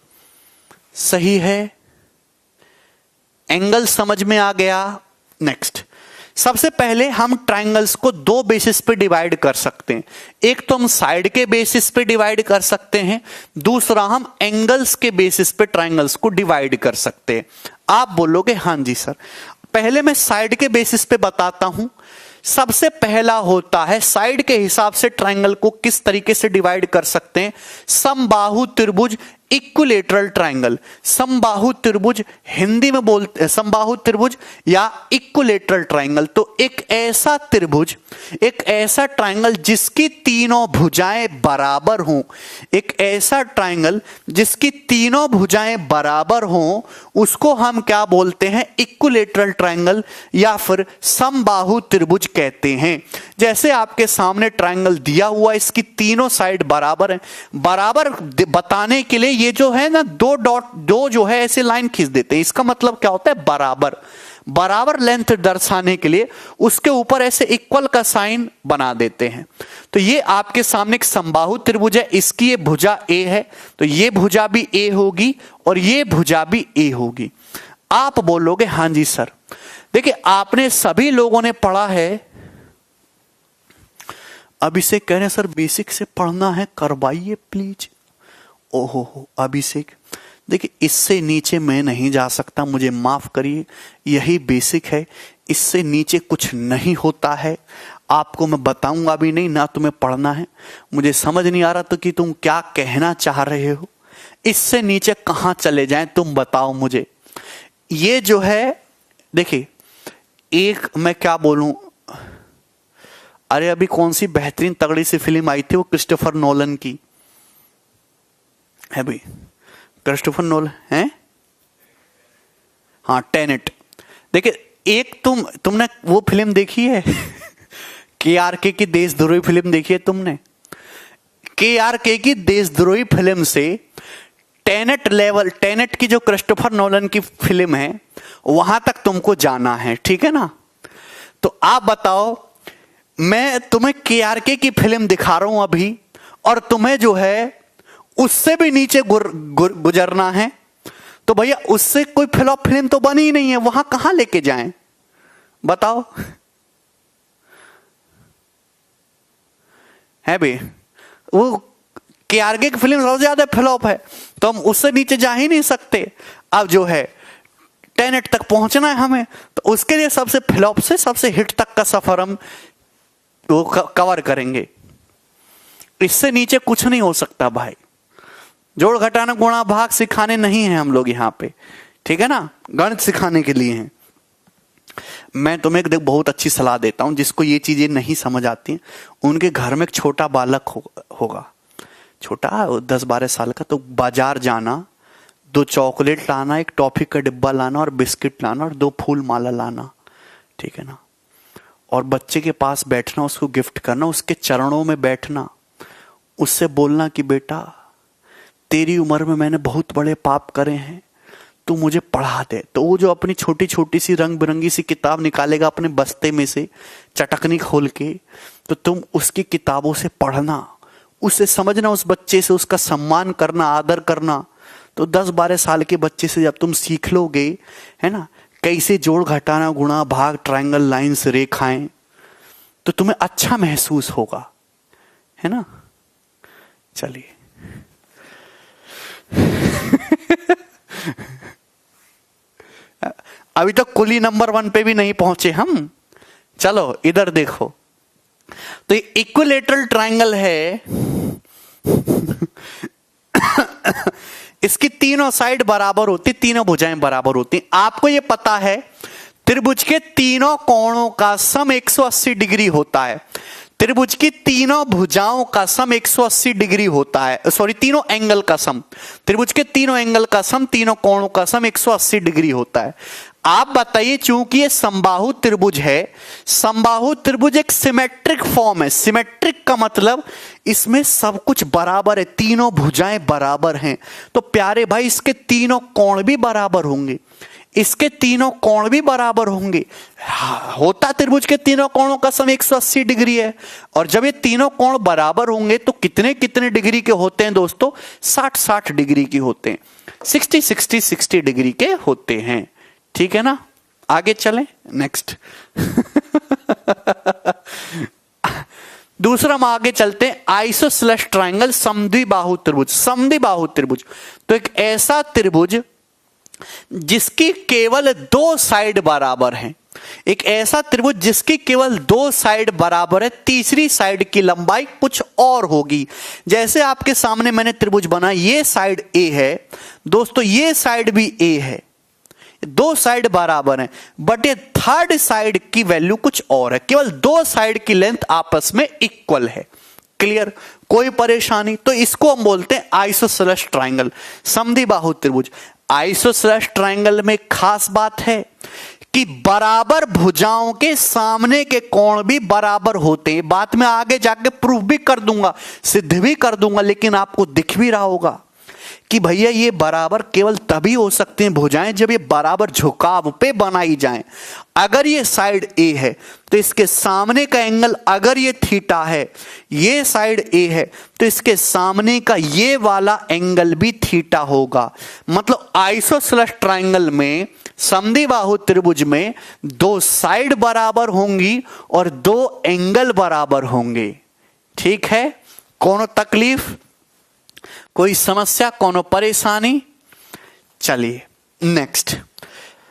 सही है? एंगल समझ में आ गया। नेक्स्ट, सबसे पहले हम ट्रायंगल्स को दो बेसिस पे डिवाइड कर सकते हैं। एक तो हम साइड के बेसिस पे डिवाइड कर सकते हैं, दूसरा हम एंगल्स के बेसिस पे ट्रायंगल्स को डिवाइड कर सकते हैं। आप बोलोगे हाँ जी सर। पहले मैं साइड के बेसिस पे बताता हूं। सबसे पहला होता है साइड के हिसाब से ट्रायंगल को किस तरीके से डिवाइड कर सकते हैं। समबाहु त्रिभुज, इक्विलेटरल ट्रायंगल। समबाहु त्रिभुज हिंदी में बोलते हैं समबाहु त्रिभुज या इक्विलेटरल ट्रायंगल। तो एक ऐसा त्रिभुज, एक ऐसा ट्रायंगल जिसकी तीनों भुजाएं बराबर हों, एक ऐसा ट्रायंगल जिसकी तीनों भुजाएं बराबर हों, उसको हम क्या बोलते हैं? इक्विलेटरल ट्रायंगल या फिर समबाहु त्रिभुज कहते हैं। जैसे आपके सामने ट्रायंगल दिया हुआ, इसकी तीनों साइड बराबर है। बराबर बताने के लिए ये जो है ना दो डॉट, दो जो है ऐसे लाइन खींच देते हैं। इसका मतलब क्या होता है? बराबर। बराबर लेंथ दर्शाने के लिए उसके ऊपर ऐसे इक्वल का साइन बना देते हैं। तो ये आपके सामने एक समबाहु त्रिभुज है, इसकी ये भुजा ए है, तो ये भुजा भी ए होगी और ये भुजा भी ए होगी। आप बोलोगे हाँ जी सर। देखिए आपने सभी लोगों ने पढ़ा है, अभिषेक कह रहे हैं सर बेसिक से पढ़ना है, करवाइए प्लीज। ओहो अभिषेक, देखिए इससे नीचे मैं नहीं जा सकता, मुझे माफ करिए, यही बेसिक है, इससे नीचे कुछ नहीं होता है। आपको मैं बताऊंगा भी नहीं, ना तुम्हें पढ़ना है। मुझे समझ नहीं आ रहा तो कि तुम क्या कहना चाह रहे हो। इससे नीचे कहां चले जाएं तुम बताओ मुझे। ये जो है देखिए, एक मैं क्या बोलूं, अरे अभी कौन सी बेहतरीन तगड़ी सी फिल्म आई थी वो क्रिस्टोफर नोलन की है भाई, क्रिस्टोफर नोलन है, हाँ टेनेट। देखिए एक तुमने वो फिल्म देखी है KRK की देशद्रोही फिल्म देखी है तुमने? KRK की देशद्रोही फिल्म से टेनेट की जो क्रिस्टोफर नोलन की फिल्म है वहां तक तुमको जाना है, ठीक है ना? तो आप बताओ, मैं तुम्हें KRK की फिल्म दिखा रहा हूं अभी और तुम्हें जो है उससे भी नीचे गुजरना है, तो भैया उससे कोई फ्लॉप फिल्म तो बनी ही नहीं है, वहां कहां लेके जाएं बताओ? है भाई, वो KRK की फिल्म सबसे ज्यादा फ्लॉप है, तो हम उससे नीचे जा ही नहीं सकते। अब जो है टेनेट तक पहुंचना है हमें, तो उसके लिए सबसे फ्लॉप से सबसे हिट तक का सफर हम तो कवर करेंगे। इससे नीचे कुछ नहीं हो सकता भाई। जोड़ घटाना गुणा भाग सिखाने नहीं है हम लोग यहाँ पे, ठीक है ना, गणित सिखाने के लिए हैं। मैं तुम्हें एक बहुत अच्छी सलाह देता हूं, जिसको ये चीजें नहीं समझ आती हैं, उनके घर में एक छोटा बालक होगा, छोटा 10-12 साल का, तो बाजार जाना, 2 चॉकलेट लाना, एक टॉफी का डिब्बा लाना और बिस्किट लाना और 2 फूल माला लाना, ठीक है ना, और बच्चे के पास बैठना, उसको गिफ्ट करना, उसके चरणों में बैठना, उससे बोलना कि बेटा तेरी उम्र में मैंने बहुत बड़े पाप करे हैं, तू मुझे पढ़ा दे। तो वो जो अपनी छोटी छोटी सी रंग बिरंगी सी किताब निकालेगा अपने बस्ते में से चटकनी खोल के, तो तुम उसकी किताबों से पढ़ना, उससे समझना, उस बच्चे से उसका सम्मान करना, आदर करना। तो 10-12 साल के बच्चे से जब तुम सीख लोगे, है ना, कैसे जोड़ घटाना गुणा भाग ट्रायंगल लाइंस रेखाएं, तो तुम्हें अच्छा महसूस होगा, है ना। चलिए अभी तक कुली नंबर 1 पे भी नहीं पहुंचे हम। चलो इधर देखो, तो ये इक्विलेटरल ट्रायंगल है इसकी तीनों साइड बराबर होती, तीनों भुजाएं बराबर होती। आपको ये पता है त्रिभुज के तीनों कोणों का सम 180 डिग्री होता है। त्रिभुज की तीनों भुजाओं का सम 180 डिग्री होता है, सॉरी तीनों एंगल का सम, त्रिभुज के तीनों एंगल का सम, तीनों कोणों का सम 180 डिग्री होता है। आप बताइए, चूंकि ये समबाहु त्रिभुज है, समबाहु त्रिभुज एक सिमेट्रिक फॉर्म है। सिमेट्रिक का मतलब इसमें सब कुछ बराबर है, तीनों भुजाएं बराबर हैं, तो प्यारे भाई इसके तीनों कोण भी बराबर होंगे, इसके तीनों कोण भी बराबर होंगे। होता त्रिभुज के तीनों कोणों का सम 180 डिग्री है, और जब ये तीनों कोण बराबर होंगे तो कितने कितने डिग्री के होते हैं दोस्तों? 60-60 डिग्री के होते हैं, 60-60 डिग्री के होते हैं, ठीक है ना। आगे चलें, नेक्स्ट दूसरा हम आगे चलते हैं, आइसोसेलेस ट्रायंगल, समद्विबाहु त्रिभुज। समद्विबाहु त्रिभुज तो एक ऐसा त्रिभुज जिसकी केवल दो साइड बराबर हैं। एक ऐसा त्रिभुज जिसकी केवल दो साइड बराबर है, तीसरी साइड की लंबाई कुछ और होगी। जैसे आपके सामने मैंने त्रिभुज बना, ये साइड ए है दोस्तों, ये साइड भी ए है, दो साइड बराबर हैं, बट ये थर्ड साइड की वैल्यू कुछ और है, केवल दो साइड की लेंथ आपस में इक्वल है। क्लियर, कोई परेशानी? तो इसको हम बोलते हैं आइसोसेलेस ट्रायंगल, समद्विबाहु त्रिभुज। आइसोसेलेस ट्रायंगल में खास बात है कि बराबर भुजाओं के सामने के कोण भी बराबर होते हैं। बात में आगे जाके प्रूफ भी कर दूंगा, सिद्ध भी कर दूंगा, लेकिन आपको दिख भी रहा होगा कि भैया ये बराबर केवल तभी हो सकते हैं भुजाएं जब ये बराबर झुकाव पे बनाई जाएं। अगर ये साइड ए है तो इसके सामने का एंगल, अगर ये थीटा है, ये साइड ए है तो इसके सामने का ये वाला एंगल भी थीटा होगा। मतलब आइसोसेलेस ट्रायंगल में, समद्विबाहु त्रिभुज में दो साइड बराबर होंगी और दो एंगल बराबर होंगे। ठीक है, कोनो तकलीफ, कोई समस्या, कोनो परेशानी? चलिए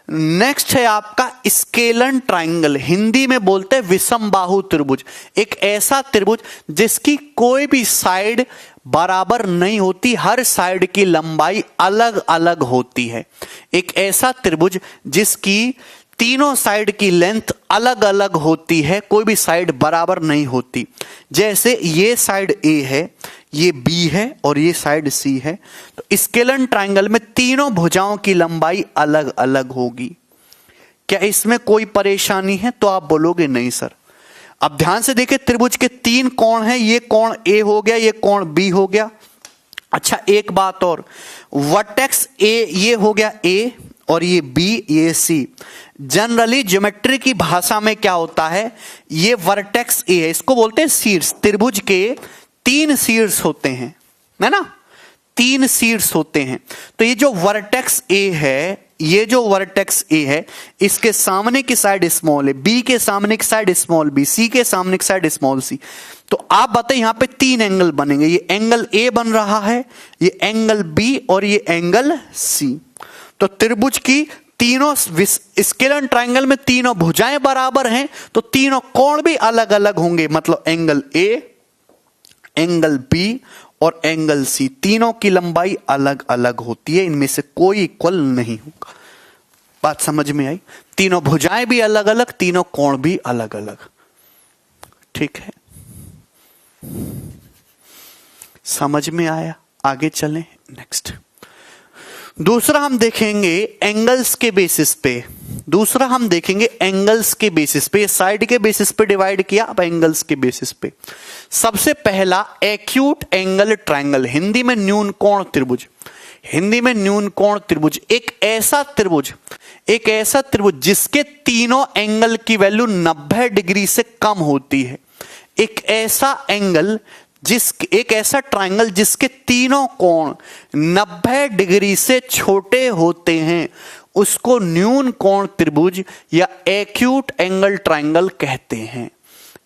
नेक्स्ट है आपका स्केलन ट्रायंगल, हिंदी में बोलते हैं विषमबाहु त्रिभुज। एक ऐसा त्रिभुज जिसकी कोई भी साइड बराबर नहीं होती, हर साइड की लंबाई अलग अलग होती है। एक ऐसा त्रिभुज जिसकी तीनों साइड की लेंथ अलग अलग होती है, कोई भी साइड बराबर नहीं होती। जैसे ये साइड ए है, ये बी है और ये साइड सी है, तो स्केलन ट्रायंगल में तीनों भुजाओं की लंबाई अलग अलग होगी। क्या इसमें कोई परेशानी है? तो आप बोलोगे नहीं सर। अब ध्यान से देखिए, त्रिभुज के तीन कोण हैं, ये कोण ए हो गया, ये कोण बी हो गया। अच्छा एक बात और, वर्टेक्स ए ये हो गया ए और ये बी, ये सी। जनरली ज्योमेट्री की भाषा में क्या होता है, ये वर्टेक्स ए है, इसको बोलते हैं शीर्ष। त्रिभुज के तीन शीर्ष होते हैं, है ना, तीन शीर्ष होते हैं। तो ये जो वर्टेक्स ए है, ये जो वर्टेक्स ए है, इसके सामने की साइड स्मॉल है, बी के सामने की साइड स्मॉल बी, सी के सामने की साइड स्मॉल सी। तो आप बताइए यहां पे तीन एंगल बनेंगे, ये एंगल ए बन रहा है, ये एंगल बी और ये एंगल सी। तो त्रिभुज की तीनों, स्केलन ट्रायंगल में तीनों भुजाएं बराबर हैं, तो तीनों कोण भी अलग अलग होंगे। मतलब एंगल ए, एंगल बी और एंगल सी, तीनों की लंबाई अलग अलग होती है, इनमें से कोई इक्वल नहीं होगा। बात समझ में आई? तीनों भुजाएं भी अलग अलग, तीनों कोण भी अलग अलग। ठीक है, समझ में आया? आगे चलें नेक्स्ट। दूसरा हम देखेंगे एंगल्स के बेसिस पे। दूसरा हम देखेंगे एंगल्स के बेसिस पे, साइड के बेसिस पे डिवाइड किया, अब एंगल्स के बेसिस पे। सबसे पहला एक्यूट एंगल ट्रायंगल, हिंदी में न्यून कोण त्रिभुज। हिंदी में न्यून कोण त्रिभुज एक ऐसा त्रिभुज जिसके तीनों एंगल की वैल्यू 90 डिग्री से कम होती है। एक ऐसा ट्रायंगल जिसके तीनों कोण 90 डिग्री से छोटे होते हैं, उसको न्यून कोण त्रिभुज या एक्यूट एंगल ट्रायंगल कहते हैं।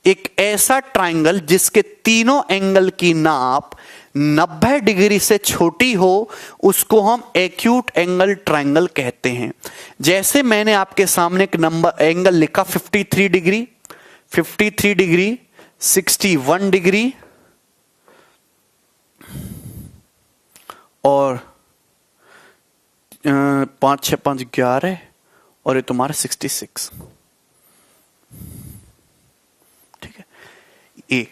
एक ऐसा ट्रायंगल जिसके तीनों एंगल की नाप 90 डिग्री से छोटी हो, उसको हम एक्यूट एंगल ट्रायंगल कहते हैं। जैसे मैंने आपके सामने एक एंगल लिखा 53 डिग्री, 61 डिग्री और 5 6 5 11 और ये तुम्हारा 66। ठीक है, ए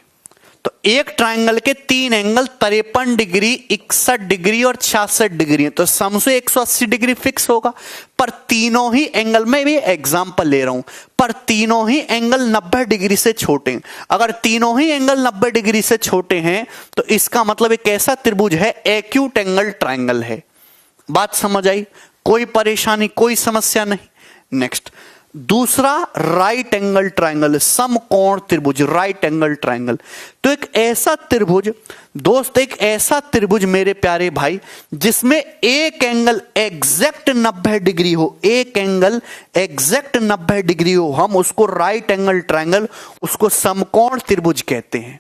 तो एक ट्रायंगल के तीन एंगल 53 डिग्री, 61 डिग्री और 66 डिग्री है, तो सम से 180 डिग्री फिक्स होगा। पर तीनों ही एंगल में, भी एग्जांपल ले रहा हूं, पर तीनों ही एंगल 90 डिग्री से छोटे हैं। अगर तीनों ही एंगल 90 डिग्री से छोटे हैं तो इसका मतलब एक ऐसा त्रिभुज है, एक्यूट एंगल ट्रायंगल है। बात समझ आई? कोई परेशानी, कोई समस्या नहीं? नेक्स्ट, दूसरा राइट एंगल ट्रायंगल, समकोण त्रिभुज, राइट एंगल ट्रायंगल। तो एक ऐसा त्रिभुज दोस्त, एक ऐसा त्रिभुज मेरे प्यारे भाई जिसमें एक एंगल एग्जैक्ट 90 डिग्री हो, एक एंगल एग्जैक्ट 90 डिग्री हो, हम उसको राइट एंगल ट्रायंगल, उसको समकोण त्रिभुज कहते हैं,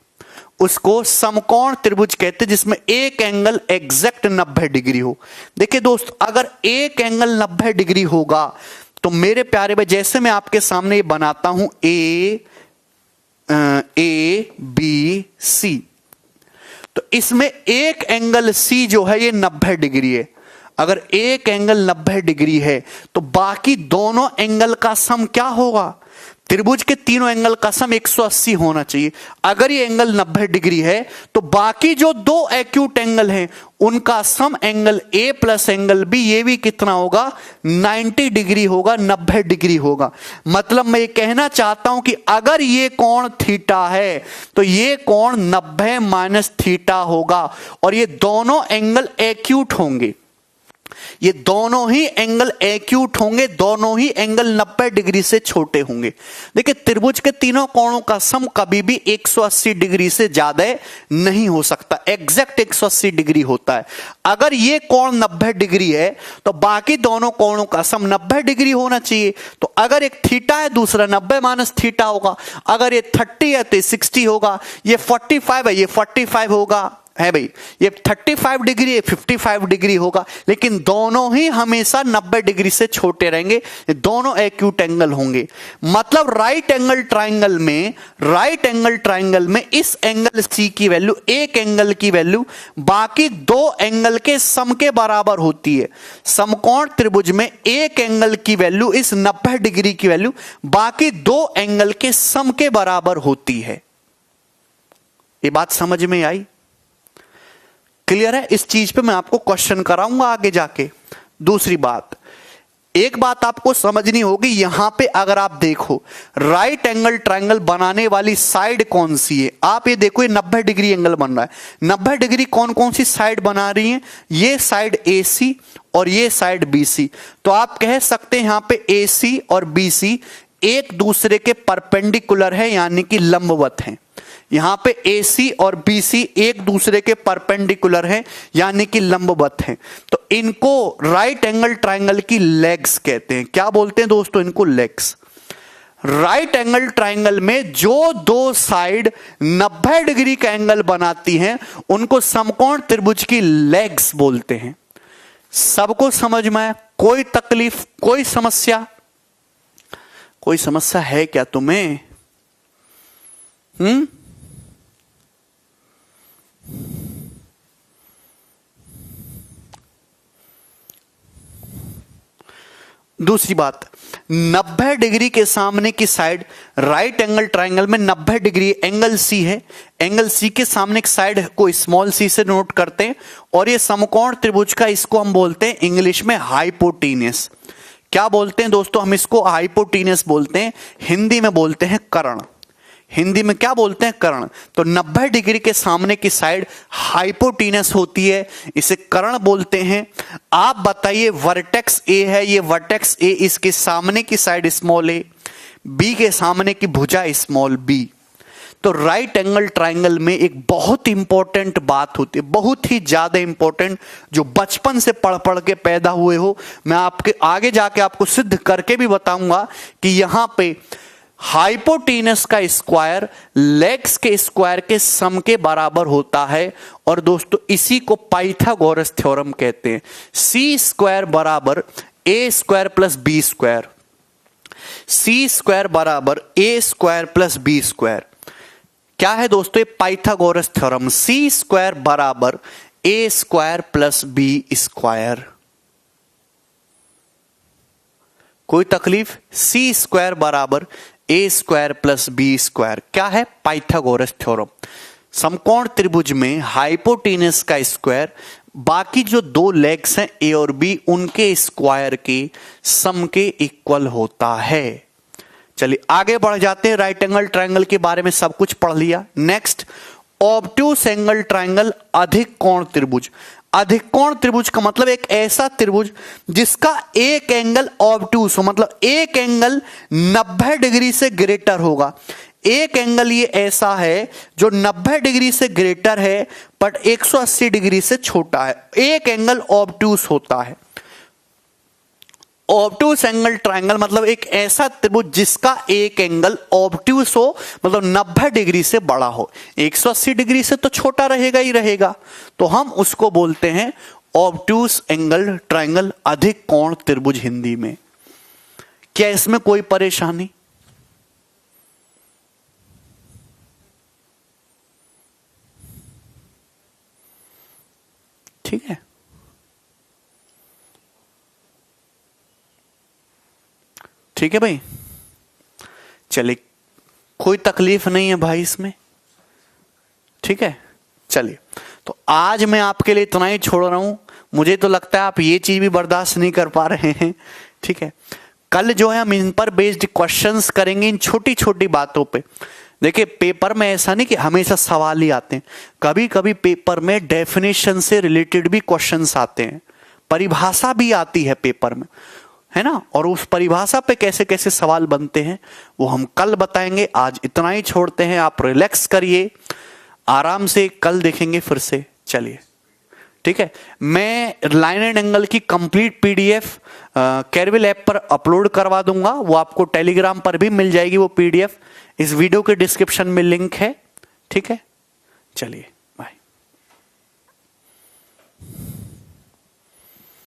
उसको समकोण त्रिभुज कहते हैं, जिसमें एक एंगल एग्जैक्ट 90 डिग्री हो। देखिए दोस्त, अगर एक एंगल 90 डिग्री होगा तो मेरे प्यारे भाई, जैसे मैं आपके सामने ये बनाता हूं ए बी सी, तो इसमें एक एंगल सी जो है ये 90 डिग्री है। अगर एक एंगल 90 डिग्री है तो बाकी दोनों एंगल का सम क्या होगा? त्रिभुज के तीनों एंगल का सम 180 होना चाहिए। अगर ये एंगल 90 डिग्री है तो बाकी जो दो एक्यूट एंगल हैं उनका sum angle A plus angle B, ये भी कितना होगा? 90 डिग्री होगा, 90 डिग्री होगा। मतलब मैं ये कहना चाहता हूं कि अगर ये कोण थीटा है तो ये कोण 90 माइनस थीटा होगा, और ये दोनों एंगल एक्यूट होंगे, ये दोनों ही एंगल एक्यूट होंगे, दोनों ही एंगल 90 डिग्री से छोटे होंगे। देखिए, त्रिभुज के तीनों कोणों का सम कभी भी 180 डिग्री से ज्यादा नहीं हो सकता, एग्जैक्ट 180 डिग्री होता है। अगर ये कोण 90 डिग्री है तो बाकी दोनों कोणों का सम 90 डिग्री होना चाहिए। तो अगर एक थीटा है, दूसरा 90 माइनस थीटा होगा। अगर ये 30 है तो 60 होगा, ये 45 है, ये 45 होगा, है भाई, ये 35 डिग्री है, 55 डिग्री होगा, लेकिन दोनों ही हमेशा 90 डिग्री से छोटे रहेंगे, दोनों एक्यूट एंगल होंगे। मतलब राइट एंगल ट्रायंगल में इस एंगल सी की वैल्यू, एक एंगल की वैल्यू बाकी दो एंगल के सम के बराबर होती है। समकोण त्रिभुज में एक एंगल की वैल्यू, इस 90 डिग्री की वैल्यू बाकी दो एंगल के सम के बराबर होती है। ये बात समझ में आई? क्लियर है? इस चीज पे मैं आपको क्वेश्चन कराऊंगा आगे जाके। दूसरी बात, एक बात आपको समझनी होगी, यहां पे अगर आप देखो राइट एंगल ट्रायंगल बनाने वाली साइड कौन सी है, आप ये देखो, ये 90 डिग्री एंगल बन रहा है। 90 डिग्री कौन कौन सी साइड बना रही है? ये साइड AC और ये साइड BC। तो आप कह सकते हैं यहां पे AC और BC एक दूसरे के परपेंडिकुलर है, यानी कि लंबवत हैं। यहां पे AC और BC एक दूसरे के परपेंडिकुलर हैं, यानी कि लंबवत हैं। तो इनको राइट एंगल ट्रायंगल की लेग्स कहते हैं। क्या बोलते हैं दोस्तों? इनको लेग्स। राइट एंगल ट्रायंगल में जो दो साइड 90 डिग्री का एंगल बनाती हैं उनको समकोण त्रिभुज की लेग्स बोलते हैं। सबको समझ में आया? कोई तकलीफ, कोई समस्या? कोई समस्या है क्या तुम्हें? दूसरी बात, 90 डिग्री के सामने की साइड राइट एंगल ट्रायंगल में 90 डिग्री एंगल सी है। एंगल सी के सामने की साइड को स्मॉल सी से नोट करते हैं, और ये समकोण त्रिभुज का, इसको हम बोलते हैं इंग्लिश में हाइपोटेन्यूस। क्या बोलते हैं दोस्तों? हम इसको हाइपोटेन्यूस बोलते हैं, हिंदी में बोलते हैं कर्ण। हिंदी में क्या बोलते हैं? कर्ण। तो 90 डिग्री के सामने की साइड हाइपोटेनस होती है, इसे कर्ण बोलते हैं। आप बताइए, वर्टेक्स ए है, ये वर्टेक्स ए, इसके सामने की साइड स्मॉल ए, बी के सामने की भुजा स्मॉल बी। तो राइट एंगल ट्रायंगल में एक बहुत इंपॉर्टेंट बात होती है, बहुत ही ज्यादा इंपॉर्टेंट, जो बचपन से पढ़ पढ़ के पैदा हुए हो। मैं आपके आगे जाके आपको सिद्ध करके भी बताऊंगा कि यहां पे हाइपोटेनस का स्क्वायर लेग्स के स्क्वायर के सम के बराबर होता है। और दोस्तों, इसी को पाइथागोरस थ्योरम कहते हैं। सी स्क्वायर बराबर ए स्क्वायर प्लस बी स्क्वायर, सी स्क्वायर बराबर ए स्क्वायर प्लस बी स्क्वायर। क्या है दोस्तों? ये पाइथागोरस थ्योरम। सी स्क्वायर बराबर ए स्क्वायर प्लस बी स्क्वायर। कोई तकलीफ? सी स्क्वायर बराबर ए स्क्वायर प्लस बी स्क्वायर क्या है? Pythagoras theorem. समकोण त्रिभुज में हाइपोटेनस का स्क्वायर बाकी जो दो लेग्स हैं ए और बी, उनके स्क्वायर के सम के इक्वल होता है। चलिए आगे बढ़ जाते हैं। राइट एंगल ट्रायंगल के बारे में सब कुछ पढ़ लिया। नेक्स्ट, ऑब्ट्यूस एंगल ट्रायंगल, अधिक कोण त्रिभुज। अधिकोण त्रिभुज का मतलब एक ऐसा त्रिभुज जिसका एक एंगल ऑब्टूस हो, मतलब एक एंगल 90 डिग्री से ग्रेटर होगा। एक एंगल ये ऐसा है जो 90 डिग्री से ग्रेटर है बट 180 डिग्री से छोटा है, एक एंगल ऑब्टूस होता है। ऑब्टूस एंगल ट्रायंगल मतलब एक ऐसा त्रिभुज जिसका एक एंगल ऑब्टूस हो, मतलब 90 डिग्री से बड़ा हो, 180 डिग्री से तो छोटा रहेगा ही रहेगा, तो हम उसको बोलते हैं ऑब्टूस एंगल ट्रायंगल, अधिक कोण त्रिभुज हिंदी में। क्या इसमें कोई परेशानी? ठीक है, ठीक है भाई, चलिए कोई तकलीफ नहीं है भाई इसमें, ठीक है। चलिए तो आज मैं आपके लिए इतना ही छोड़ रहा हूं, मुझे तो लगता है आप ये चीज भी बर्दाश्त नहीं कर पा रहे हैं, ठीक है। कल जो है हम इन पर बेस्ड क्वेश्चंस करेंगे, इन छोटी छोटी बातों पे। देखिए पेपर में ऐसा नहीं कि हमेशा सवाल ही आते हैं, कभी कभी पेपर में डेफिनेशन से रिलेटेड भी क्वेश्चंस आते हैं, परिभाषा भी आती है पेपर में, है ना, और उस परिभाषा पे कैसे कैसे सवाल बनते हैं वो हम कल बताएंगे। आज इतना ही छोड़ते हैं, आप रिलैक्स करिए, आराम से कल देखेंगे फिर से। चलिए ठीक है, मैं लाइन एंड एंगल की कंप्लीट पीडीएफ कैरविल ऐप पर अपलोड करवा दूंगा, वो आपको टेलीग्राम पर भी मिल जाएगी वो पीडीएफ, इस वीडियो के डिस्क्रिप्शन में लिंक है, ठीक है। चलिए।